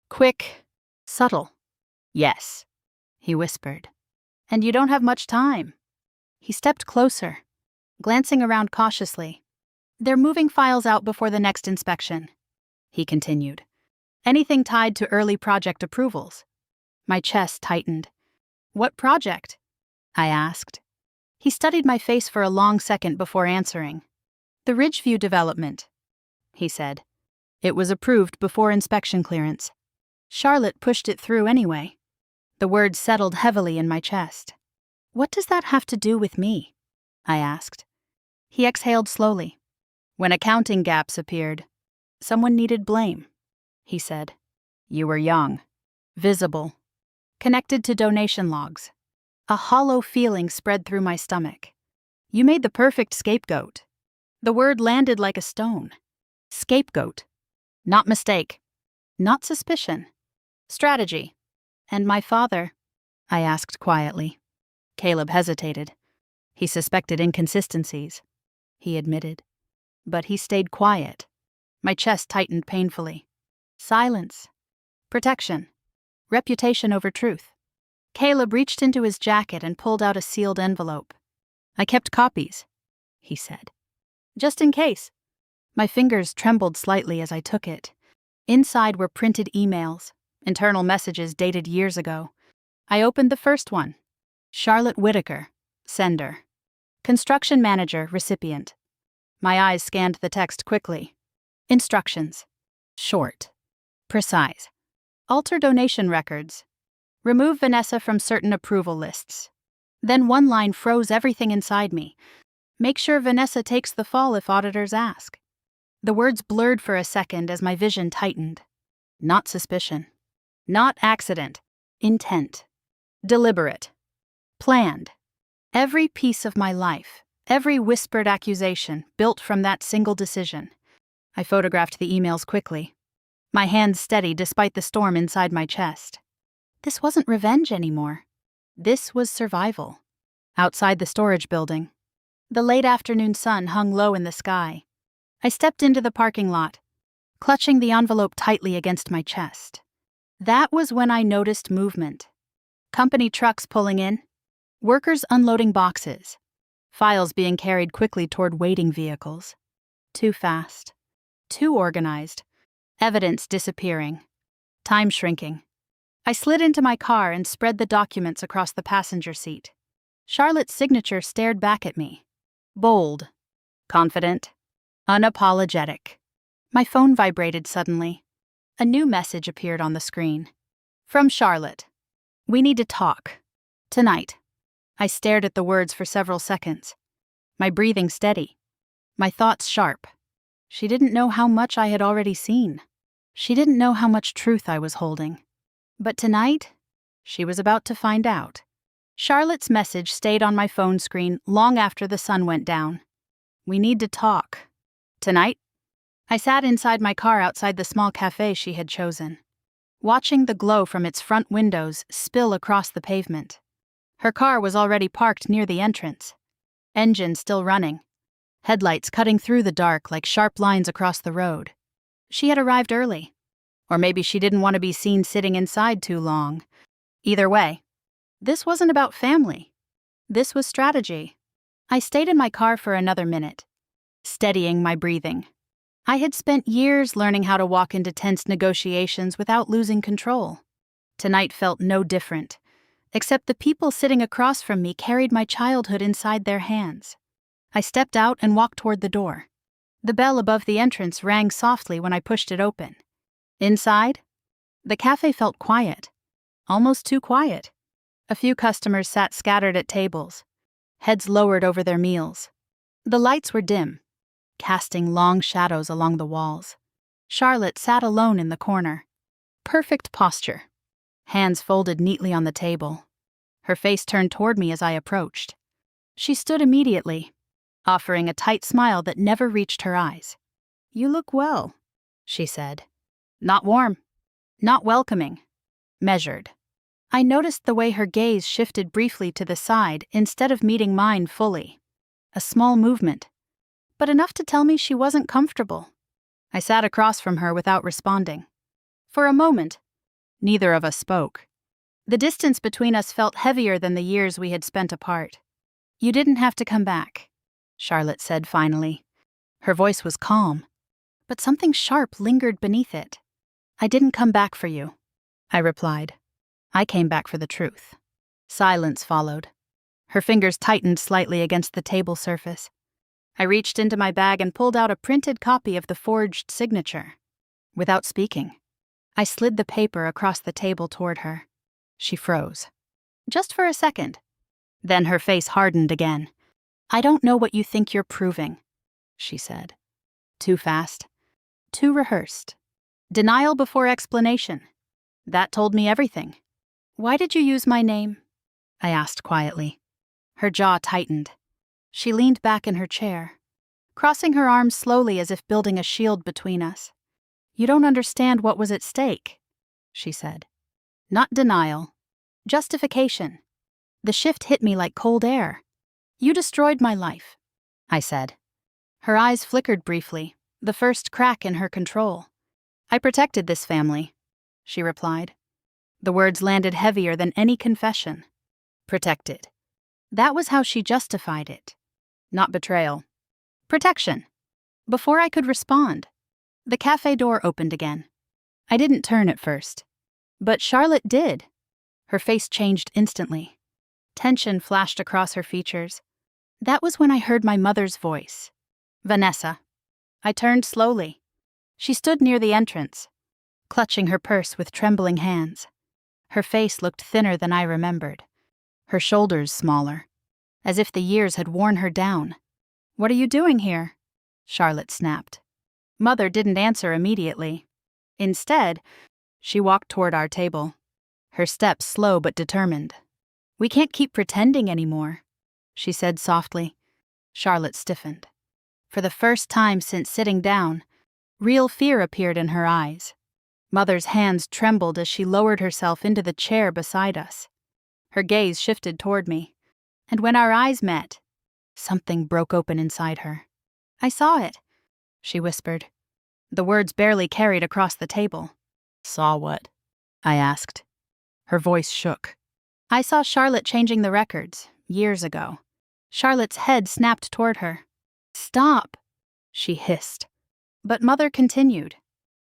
Quick, subtle. "Yes," he whispered. "And you don't have much time." He stepped closer, glancing around cautiously. "They're moving files out before the next inspection," he continued. "Anything tied to early project approvals." My chest tightened. "What project?" I asked. He studied my face for a long second before answering. "The Ridgeview development," he said. "It was approved before inspection clearance. Charlotte pushed it through anyway." The words settled heavily in my chest. "What does that have to do with me?" I asked. He exhaled slowly. "When accounting gaps appeared, someone needed blame," he said. "You were young, visible, connected to donation logs." A hollow feeling spread through my stomach. "You made the perfect scapegoat." The word landed like a stone. Scapegoat. Not mistake. Not suspicion. Strategy. "And my father?" I asked quietly. Caleb hesitated. He suspected inconsistencies, he admitted. But he stayed quiet. My chest tightened painfully. Silence. Protection. Reputation over truth. Caleb reached into his jacket and pulled out a sealed envelope. "I kept copies," he said. "Just in case." My fingers trembled slightly as I took it. Inside were printed emails, internal messages dated years ago. I opened the first one. Charlotte Whitaker, sender. Construction manager, recipient. My eyes scanned the text quickly. Instructions. Short. Precise. Alter donation records. Remove Vanessa from certain approval lists. Then one line froze everything inside me. Make sure Vanessa takes the fall if auditors ask. The words blurred for a second as my vision tightened. Not suspicion. Not accident. Intent. Deliberate. Planned. Every piece of my life, every whispered accusation, built from that single decision. I photographed the emails quickly, my hands steady despite the storm inside my chest. This wasn't revenge anymore. This was survival. Outside the storage building, the late afternoon sun hung low in the sky. I stepped into the parking lot, clutching the envelope tightly against my chest. That was when I noticed movement. Company trucks pulling in, workers unloading boxes, files being carried quickly toward waiting vehicles. Too fast. Too organized. Evidence disappearing. Time shrinking. I slid into my car and spread the documents across the passenger seat. Charlotte's signature stared back at me. Bold. Confident. Unapologetic. My phone vibrated suddenly. A new message appeared on the screen. From Charlotte. We need to talk. Tonight. I stared at the words for several seconds. My breathing steady. My thoughts sharp. She didn't know how much I had already seen. She didn't know how much truth I was holding. But tonight, she was about to find out. Charlotte's message stayed on my phone screen long after the sun went down. We need to talk. Tonight? I sat inside my car outside the small cafe she had chosen, watching the glow from its front windows spill across the pavement. Her car was already parked near the entrance, engine still running, headlights cutting through the dark like sharp lines across the road. She had arrived early. Or maybe she didn't want to be seen sitting inside too long. Either way, this wasn't about family. This was strategy. I stayed in my car for another minute, steadying my breathing. I had spent years learning how to walk into tense negotiations without losing control. Tonight felt no different, except the people sitting across from me carried my childhood inside their hands. I stepped out and walked toward the door. The bell above the entrance rang softly when I pushed it open. Inside, the cafe felt quiet, almost too quiet. A few customers sat scattered at tables, heads lowered over their meals. The lights were dim, casting long shadows along the walls. Charlotte sat alone in the corner. Perfect posture, hands folded neatly on the table. Her face turned toward me as I approached. She stood immediately, offering a tight smile that never reached her eyes. "You look well," she said. Not warm, not welcoming, measured. I noticed the way her gaze shifted briefly to the side instead of meeting mine fully. A small movement, but enough to tell me she wasn't comfortable. I sat across from her without responding. For a moment, neither of us spoke. The distance between us felt heavier than the years we had spent apart. "You didn't have to come back," Charlotte said finally. Her voice was calm, but something sharp lingered beneath it. "I didn't come back for you," I replied. "I came back for the truth." Silence followed. Her fingers tightened slightly against the table surface. I reached into my bag and pulled out a printed copy of the forged signature. Without speaking, I slid the paper across the table toward her. She froze. Just for a second. Then her face hardened again. "I don't know what you think you're proving," she said. Too fast. Too rehearsed. Denial before explanation. That told me everything. "Why did you use my name?" I asked quietly. Her jaw tightened. She leaned back in her chair, crossing her arms slowly as if building a shield between us. "You don't understand what was at stake," she said. Not denial. Justification. The shift hit me like cold air. "You destroyed my life," I said. Her eyes flickered briefly, the first crack in her control. "I protected this family," she replied. The words landed heavier than any confession. Protected. That was how she justified it. Not betrayal. Protection. Before I could respond, the cafe door opened again. I didn't turn at first, but Charlotte did. Her face changed instantly. Tension flashed across her features. That was when I heard my mother's voice. "Vanessa." I turned slowly. She stood near the entrance, clutching her purse with trembling hands. Her face looked thinner than I remembered, her shoulders smaller, as if the years had worn her down. "What are you doing here?" Charlotte snapped. Mother didn't answer immediately. Instead, she walked toward our table, her steps slow but determined. "We can't keep pretending anymore," she said softly. Charlotte stiffened. For the first time since sitting down, real fear appeared in her eyes. Mother's hands trembled as she lowered herself into the chair beside us. Her gaze shifted toward me, and when our eyes met, something broke open inside her. "I saw it," she whispered. The words barely carried across the table. "Saw what?" I asked. Her voice shook. "I saw Charlotte changing the records, years ago." Charlotte's head snapped toward her. "Stop," she hissed. But Mother continued.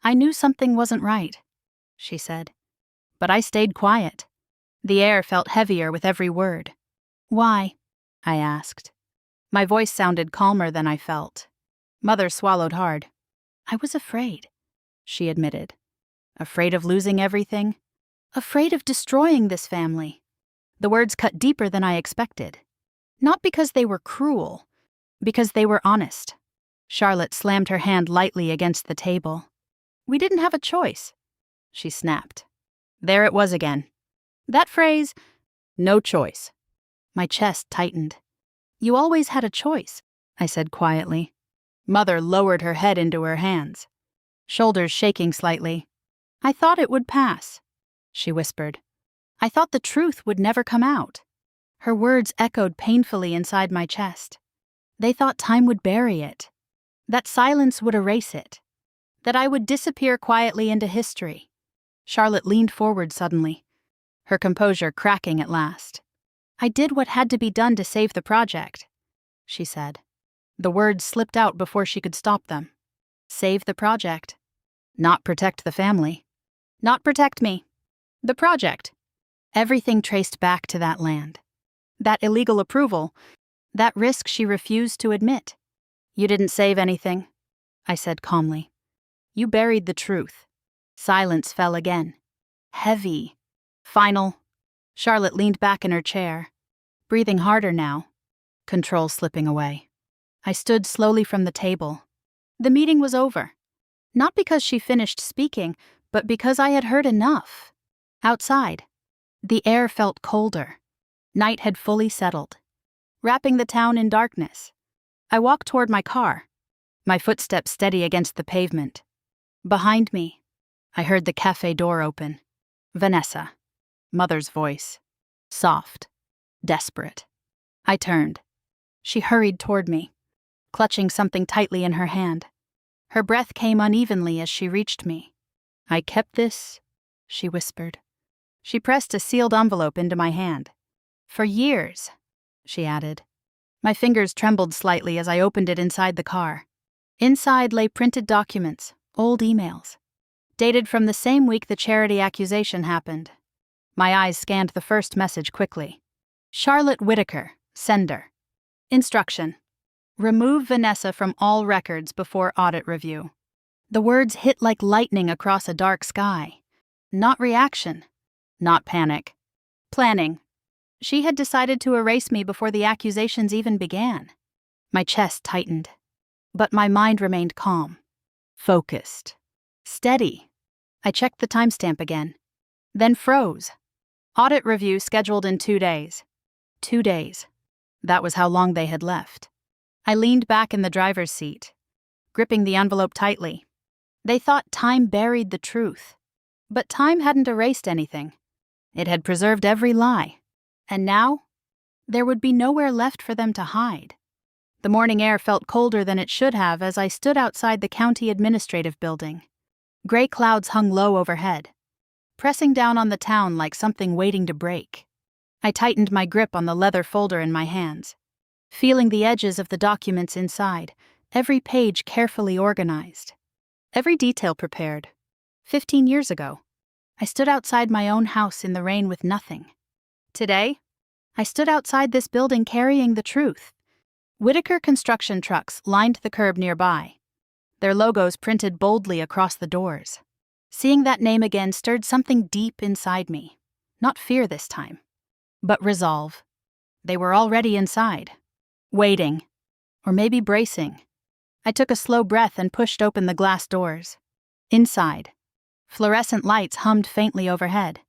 "I knew something wasn't right," she said. But I stayed quiet. The air felt heavier with every word. "Why?" I asked. My voice sounded calmer than I felt. Mother swallowed hard. "I was afraid," she admitted. Afraid of losing everything? Afraid of destroying this family. The words cut deeper than I expected. Not because they were cruel, because they were honest. Charlotte slammed her hand lightly against the table. "We didn't have a choice," she snapped. There it was again. That phrase, "no choice." My chest tightened. "You always had a choice," I said quietly. Mother lowered her head into her hands, shoulders shaking slightly. "I thought it would pass," she whispered. "I thought the truth would never come out." Her words echoed painfully inside my chest. They thought time would bury it, that silence would erase it, that I would disappear quietly into history. Charlotte leaned forward suddenly, her composure cracking at last. "I did what had to be done to save the project," she said. The words slipped out before she could stop them. Save the project. Not protect the family. Not protect me. The project. Everything traced back to that land. That illegal approval. That risk she refused to admit. "You didn't save anything," I said calmly. "You buried the truth." Silence fell again. Heavy. Final. Charlotte leaned back in her chair, breathing harder now, control slipping away. I stood slowly from the table. The meeting was over. Not because she finished speaking, but because I had heard enough. Outside, the air felt colder. Night had fully settled, wrapping the town in darkness. I walked toward my car, my footsteps steady against the pavement. Behind me, I heard the cafe door open. Vanessa. Mother's voice. Soft. Desperate. I turned. She hurried toward me, clutching something tightly in her hand. Her breath came unevenly as she reached me. "I kept this," she whispered. She pressed a sealed envelope into my hand. "For years," she added. My fingers trembled slightly as I opened it inside the car. Inside lay printed documents, old emails, dated from the same week the charity accusation happened. My eyes scanned the first message quickly. Charlotte Whitaker, sender. Instruction: remove Vanessa from all records before audit review. The words hit like lightning across a dark sky. Not reaction. Not panic. Planning. She had decided to erase me before the accusations even began. My chest tightened, but my mind remained calm, focused, steady. I checked the timestamp again, then froze. Audit review scheduled in 2 days. 2 days. That was how long they had left. I leaned back in the driver's seat, gripping the envelope tightly. They thought time buried the truth. But time hadn't erased anything. It had preserved every lie. And now, there would be nowhere left for them to hide. The morning air felt colder than it should have as I stood outside the county administrative building. Gray clouds hung low overhead, pressing down on the town like something waiting to break. I tightened my grip on the leather folder in my hands, feeling the edges of the documents inside, every page carefully organized, every detail prepared. 15 years ago, I stood outside my own house in the rain with nothing. Today, I stood outside this building carrying the truth. Whitaker construction trucks lined the curb nearby, their logos printed boldly across the doors. Seeing that name again stirred something deep inside me. Not fear this time, but resolve. They were already inside, waiting, or maybe bracing. I took a slow breath and pushed open the glass doors. Inside, fluorescent lights hummed faintly overhead.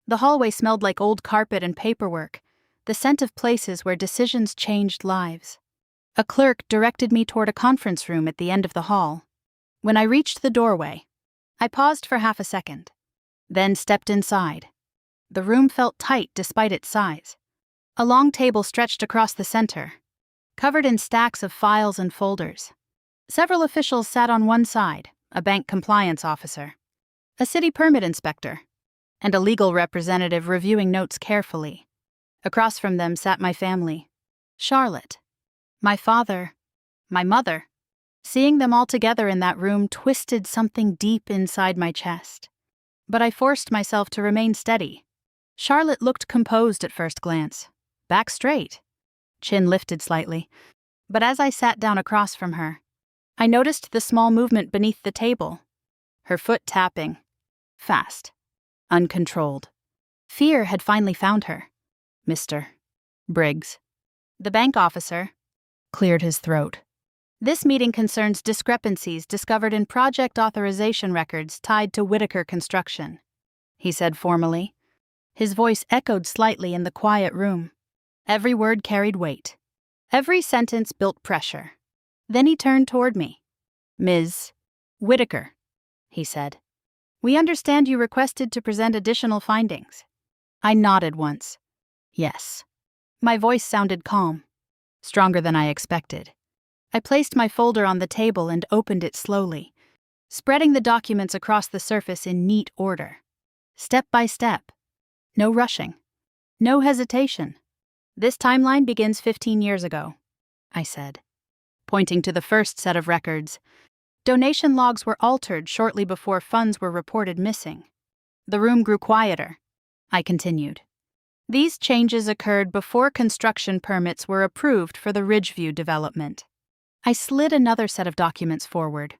The hallway smelled like old carpet and paperwork, the scent of places where decisions changed lives. A clerk directed me toward a conference room at the end of the hall. When I reached the doorway, I paused for half a second, then stepped inside. The room felt tight despite its size. A long table stretched across the center, covered in stacks of files and folders. Several officials sat on one side, a bank compliance officer, a city permit inspector, and a legal representative reviewing notes carefully. Across from them sat my family. Charlotte, my father, my mother, Seeing them all together in that room twisted something deep inside my chest. But I forced myself to remain steady. Charlotte looked composed at first glance, back straight, chin lifted slightly. But as I sat down across from her, I noticed the small movement beneath the table, her foot tapping, fast, uncontrolled. Fear had finally found her. Mr. Briggs, the bank officer, cleared his throat. This meeting concerns discrepancies discovered in project authorization records tied to Whitaker Construction, he said formally. His voice echoed slightly in the quiet room. Every word carried weight. Every sentence built pressure. Then he turned toward me. Ms. Whitaker, he said. We understand you requested to present additional findings. I nodded once. Yes. My voice sounded calm, stronger than I expected. I placed my folder on the table and opened it slowly, spreading the documents across the surface in neat order. Step by step. No rushing. No hesitation. This timeline begins 15 years ago, I said, pointing to the first set of records. Donation logs were altered shortly before funds were reported missing. The room grew quieter. I continued. These changes occurred before construction permits were approved for the Ridgeview development. I slid another set of documents forward.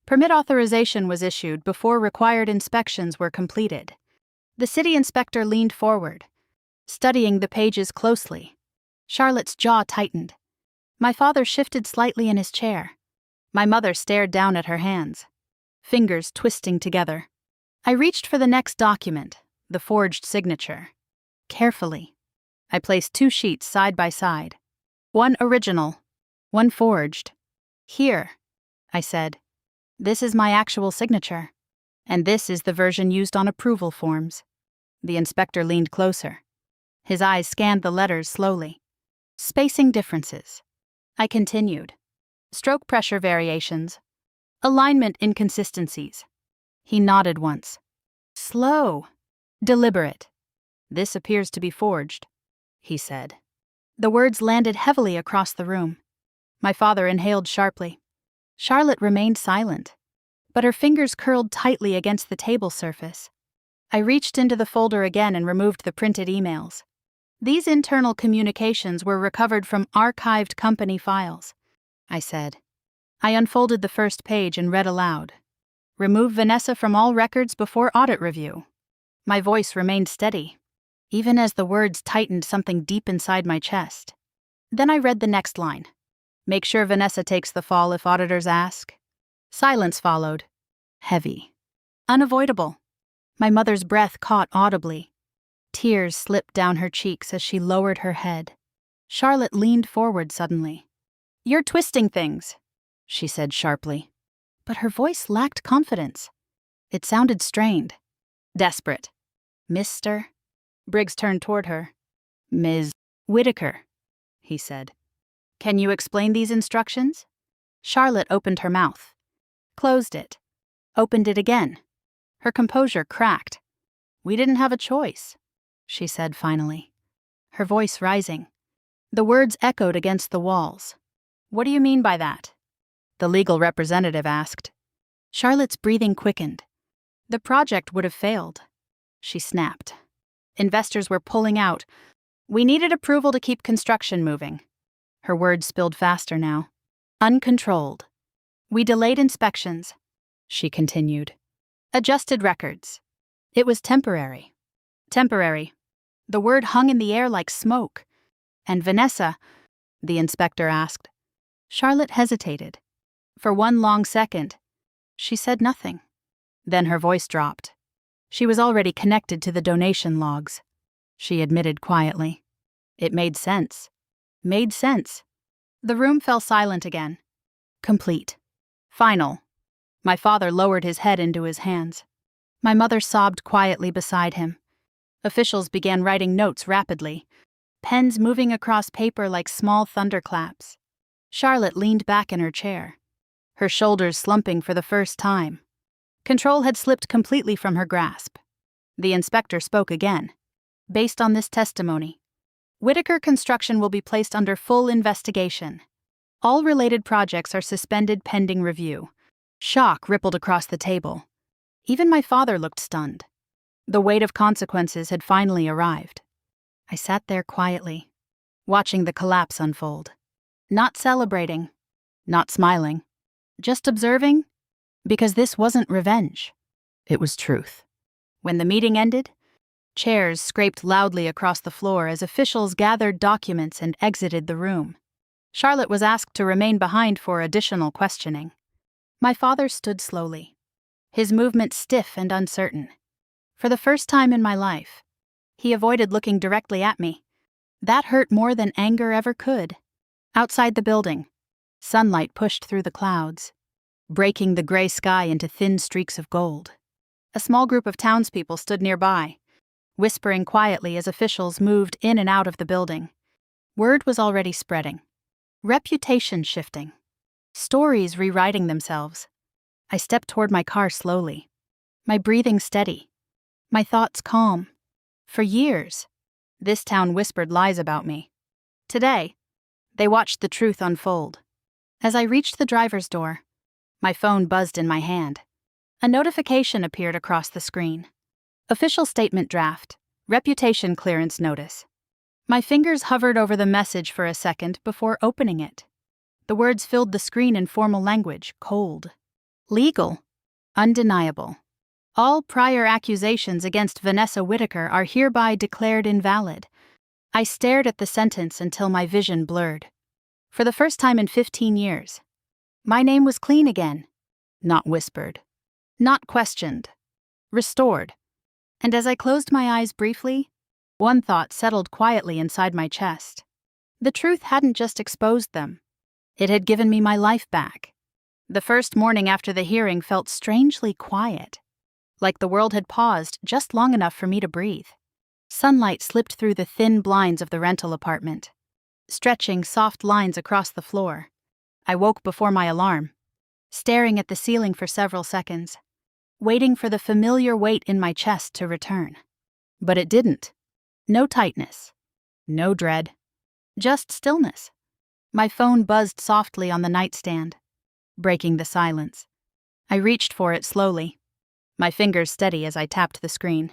Permit authorization was issued before required inspections were completed. The city inspector leaned forward, studying the pages closely. Charlotte's jaw tightened. My father shifted slightly in his chair. My mother stared down at her hands, fingers twisting together. I reached for the next document, the forged signature. Carefully, I placed 2 sheets side by side. One original, one forged. Here, I said. This is my actual signature, and this is the version used on approval forms. The inspector leaned closer. His eyes scanned the letters slowly. Spacing differences. I continued. Stroke pressure variations. Alignment inconsistencies. He nodded once. Slow. Deliberate. This appears to be forged, he said. The words landed heavily across the room. My father inhaled sharply. Charlotte remained silent, but her fingers curled tightly against the table surface. I reached into the folder again and removed the printed emails. These internal communications were recovered from archived company files, I said. I unfolded the first page and read aloud. Remove Vanessa from all records before audit review. My voice remained steady, even as the words tightened something deep inside my chest. Then I read the next line. Make sure Vanessa takes the fall if auditors ask. Silence followed. Heavy. Unavoidable. My mother's breath caught audibly. Tears slipped down her cheeks as she lowered her head. Charlotte leaned forward suddenly. You're twisting things, she said sharply. But her voice lacked confidence. It sounded strained. Desperate. Mr. Briggs turned toward her. Ms. Whitaker, he said. Can you explain these instructions? Charlotte opened her mouth, closed it, opened it again. Her composure cracked. We didn't have a choice, she said finally, her voice rising. The words echoed against the walls. What do you mean by that? The legal representative asked. Charlotte's breathing quickened. The project would have failed, she snapped. Investors were pulling out. We needed approval to keep construction moving. Her words spilled faster now. Uncontrolled. We delayed inspections, she continued. Adjusted records. It was temporary. Temporary. The word hung in the air like smoke. And Vanessa, the inspector asked. Charlotte hesitated. For one long second, she said nothing. Then her voice dropped. She was already connected to the donation logs, she admitted quietly. It made sense. Made sense. The room fell silent again. Complete. Final. My father lowered his head into his hands. My mother sobbed quietly beside him. Officials began writing notes rapidly, pens moving across paper like small thunderclaps. Charlotte leaned back in her chair, her shoulders slumping for the first time. Control had slipped completely from her grasp. The inspector spoke again. Based on this testimony, Whitaker Construction will be placed under full investigation. All related projects are suspended pending review. Shock rippled across the table. Even my father looked stunned. The weight of consequences had finally arrived. I sat there quietly, watching the collapse unfold. Not celebrating, not smiling, just observing, because this wasn't revenge. It was truth. When the meeting ended, chairs scraped loudly across the floor as officials gathered documents and exited the room. Charlotte was asked to remain behind for additional questioning. My father stood slowly, his movement stiff and uncertain. For the first time in my life, he avoided looking directly at me. That hurt more than anger ever could. Outside the building, sunlight pushed through the clouds, breaking the gray sky into thin streaks of gold. A small group of townspeople stood nearby, whispering quietly as officials moved in and out of the building. Word was already spreading. Reputation shifting. Stories rewriting themselves. I stepped toward my car slowly, my breathing steady, my thoughts calm. For years, this town whispered lies about me. Today, they watched the truth unfold. As I reached the driver's door, my phone buzzed in my hand. A notification appeared across the screen. Official statement draft, reputation clearance notice. My fingers hovered over the message for a second before opening it. The words filled the screen in formal language, cold. Legal. Undeniable. All prior accusations against Vanessa Whitaker are hereby declared invalid. I stared at the sentence until my vision blurred. For the first time in 15 years, my name was clean again. Not whispered. Not questioned. Restored. And as I closed my eyes briefly, one thought settled quietly inside my chest. The truth hadn't just exposed them. It had given me my life back. The first morning after the hearing felt strangely quiet, like the world had paused just long enough for me to breathe. Sunlight slipped through the thin blinds of the rental apartment, stretching soft lines across the floor. I woke before my alarm, staring at the ceiling for several seconds, waiting for the familiar weight in my chest to return. But it didn't. No tightness. No dread. Just stillness. My phone buzzed softly on the nightstand, breaking the silence. I reached for it slowly, my fingers steady as I tapped the screen.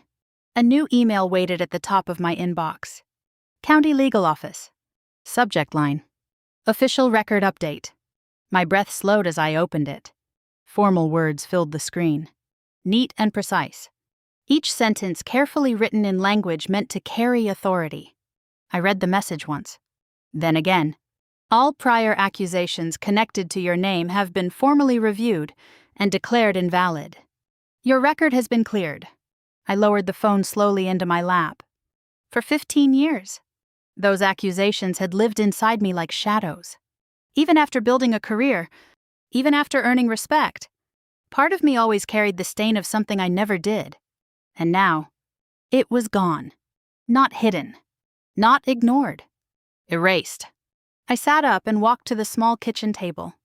A new email waited at the top of my inbox. County Legal Office. Subject line. Official record update. My breath slowed as I opened it. Formal words filled the screen. Neat and precise. Each sentence carefully written in language meant to carry authority. I read the message once. Then again. All prior accusations connected to your name have been formally reviewed and declared invalid. Your record has been cleared. I lowered the phone slowly into my lap. For 15 years, those accusations had lived inside me like shadows. Even after building a career, even after earning respect, part of me always carried the stain of something I never did. And now, it was gone. Not hidden. Not ignored. Erased. I sat up and walked to the small kitchen table,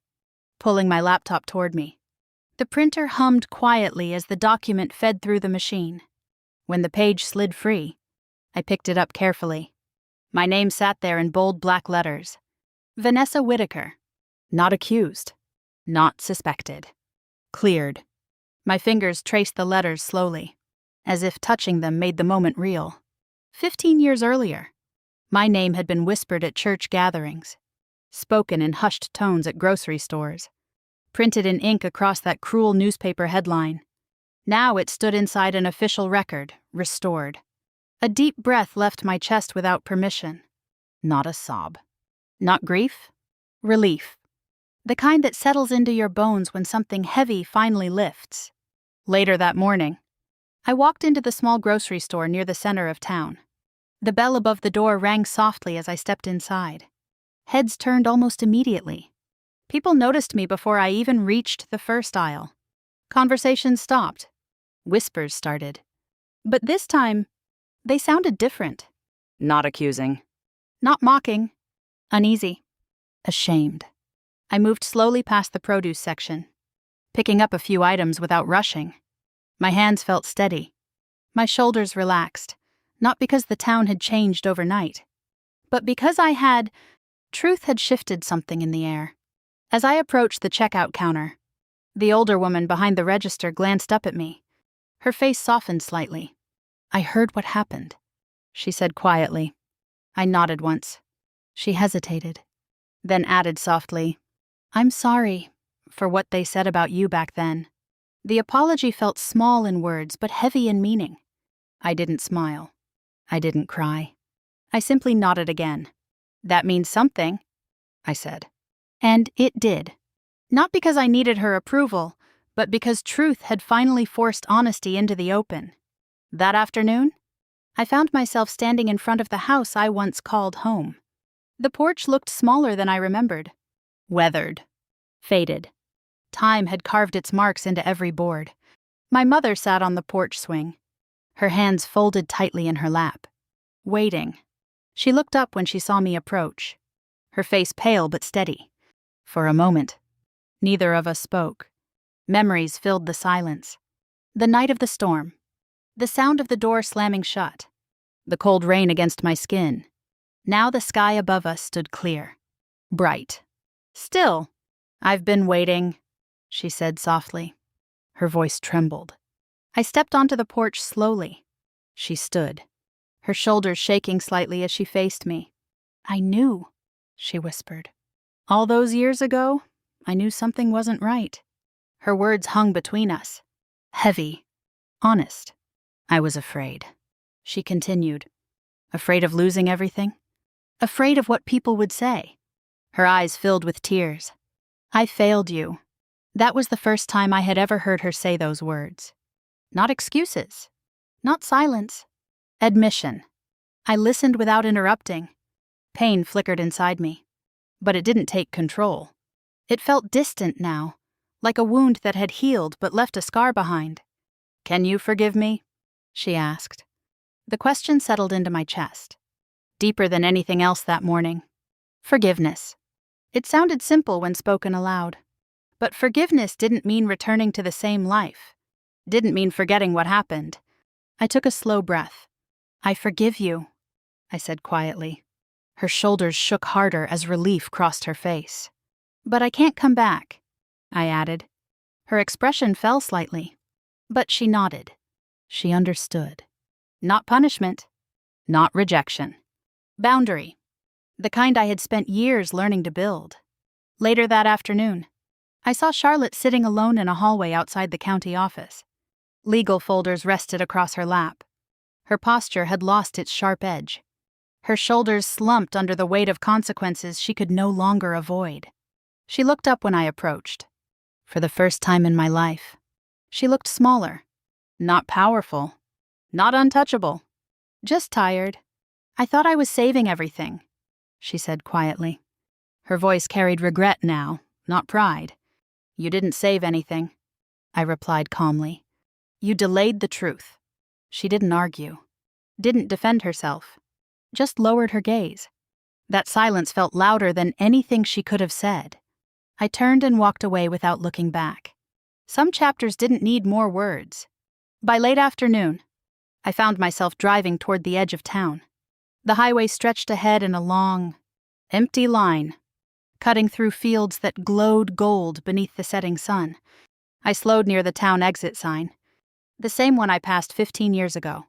pulling my laptop toward me. The printer hummed quietly as the document fed through the machine. When the page slid free, I picked it up carefully. My name sat there in bold black letters. Vanessa Whitaker. Not accused. Not suspected. Cleared. My fingers traced the letters slowly, as if touching them made the moment real. 15 years earlier, my name had been whispered at church gatherings, spoken in hushed tones at grocery stores, printed in ink across that cruel newspaper headline. Now it stood inside an official record, restored. A deep breath left my chest without permission. Not a sob. Not grief. Relief. The kind that settles into your bones when something heavy finally lifts. Later that morning, I walked into the small grocery store near the center of town. The bell above the door rang softly as I stepped inside. Heads turned almost immediately. People noticed me before I even reached the first aisle. Conversations stopped. Whispers started. But this time, they sounded different. Not accusing. Not mocking. Uneasy. Ashamed. I moved slowly past the produce section, picking up a few items without rushing. My hands felt steady. My shoulders relaxed, not because the town had changed overnight, but because I had Truth had shifted something in the air. As I approached the checkout counter, the older woman behind the register glanced up at me. Her face softened slightly. "I heard what happened," she said quietly. I nodded once. She hesitated, then added softly, "I'm sorry for what they said about you back then." The apology felt small in words, but heavy in meaning. I didn't smile. I didn't cry. I simply nodded again. "That means something," I said. And it did. Not because I needed her approval, but because truth had finally forced honesty into the open. That afternoon, I found myself standing in front of the house I once called home. The porch looked smaller than I remembered. Weathered. Faded. Time had carved its marks into every board. My mother sat on the porch swing, her hands folded tightly in her lap, waiting. She looked up when she saw me approach, her face pale but steady. For a moment, neither of us spoke. Memories filled the silence. The night of the storm. The sound of the door slamming shut. The cold rain against my skin. Now the sky above us stood clear. Bright. "Still, I've been waiting," she said softly. Her voice trembled. I stepped onto the porch slowly. She stood, her shoulders shaking slightly as she faced me. "I knew," she whispered. "All those years ago, I knew something wasn't right." Her words hung between us. Heavy. Honest. "I was afraid," she continued. "Afraid of losing everything? Afraid of what people would say." Her eyes filled with tears. "I failed you." That was the first time I had ever heard her say those words. Not excuses. Not silence. Admission. I listened without interrupting. Pain flickered inside me. But it didn't take control. It felt distant now, like a wound that had healed but left a scar behind. "Can you forgive me?" she asked. The question settled into my chest. Deeper than anything else that morning. Forgiveness. It sounded simple when spoken aloud. But forgiveness didn't mean returning to the same life. Didn't mean forgetting what happened. I took a slow breath. "I forgive you," I said quietly. Her shoulders shook harder as relief crossed her face. "But I can't come back," I added. Her expression fell slightly. But she nodded. She understood. Not punishment. Not rejection. Boundary. The kind I had spent years learning to build. Later that afternoon, I saw Charlotte sitting alone in a hallway outside the county office. Legal folders rested across her lap. Her posture had lost its sharp edge. Her shoulders slumped under the weight of consequences she could no longer avoid. She looked up when I approached. For the first time in my life, she looked smaller. Not powerful. Not untouchable. Just tired. "I thought I was saving everything," she said quietly. Her voice carried regret now, not pride. "You didn't save anything," I replied calmly. "You delayed the truth." She didn't argue. Didn't defend herself. Just lowered her gaze. That silence felt louder than anything she could have said. I turned and walked away without looking back. Some chapters didn't need more words. By late afternoon, I found myself driving toward the edge of town. The highway stretched ahead in a long, empty line, cutting through fields that glowed gold beneath the setting sun. I slowed near the town exit sign, the same one I passed 15 years ago.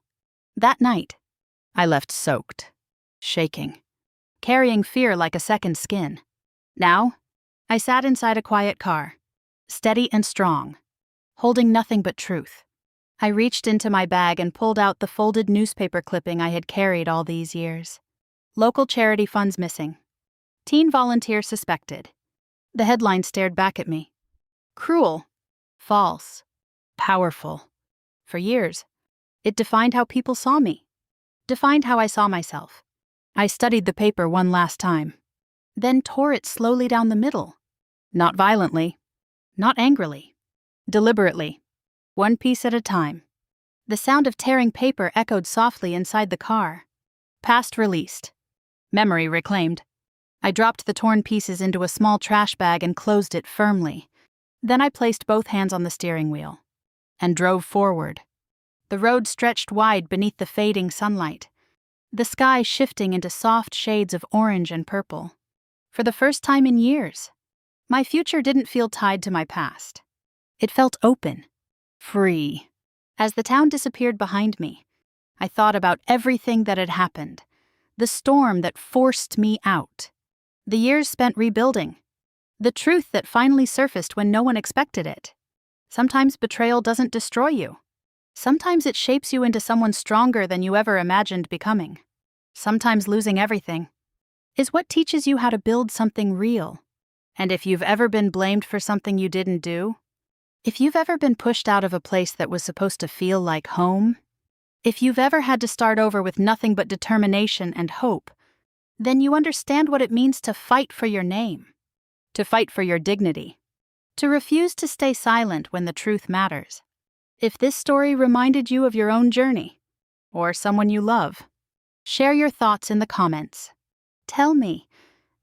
That night, I left soaked, shaking, carrying fear like a second skin. Now, I sat inside a quiet car, steady and strong, holding nothing but truth. I reached into my bag and pulled out the folded newspaper clipping I had carried all these years. Local charity funds missing. Teen volunteer suspected. The headline stared back at me. Cruel. False. Powerful. For years, it defined how people saw me. Defined how I saw myself. I studied the paper one last time, then tore it slowly down the middle. Not violently. Not angrily. Deliberately. One piece at a time. The sound of tearing paper echoed softly inside the car. Past released. Memory reclaimed. I dropped the torn pieces into a small trash bag and closed it firmly. Then I placed both hands on the steering wheel and drove forward. The road stretched wide beneath the fading sunlight, the sky shifting into soft shades of orange and purple. For the first time in years, my future didn't feel tied to my past. It felt open, free. As the town disappeared behind me, I thought about everything that had happened, the storm that forced me out, the years spent rebuilding, the truth that finally surfaced when no one expected it. Sometimes betrayal doesn't destroy you. Sometimes it shapes you into someone stronger than you ever imagined becoming. Sometimes losing everything is what teaches you how to build something real. And if you've ever been blamed for something you didn't do, if you've ever been pushed out of a place that was supposed to feel like home, if you've ever had to start over with nothing but determination and hope, then you understand what it means to fight for your name, to fight for your dignity, to refuse to stay silent when the truth matters. If this story reminded you of your own journey, or someone you love, share your thoughts in the comments. Tell me,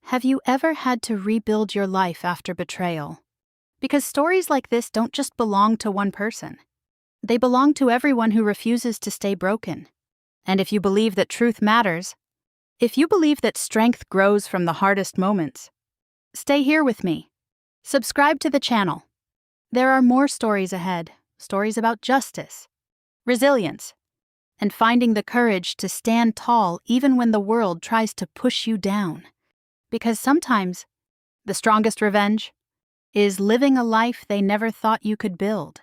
have you ever had to rebuild your life after betrayal? Because stories like this don't just belong to one person. They belong to everyone who refuses to stay broken. And if you believe that truth matters, if you believe that strength grows from the hardest moments, stay here with me. Subscribe to the channel. There are more stories ahead, stories about justice, resilience, and finding the courage to stand tall even when the world tries to push you down. Because sometimes, the strongest revenge is living a life they never thought you could build.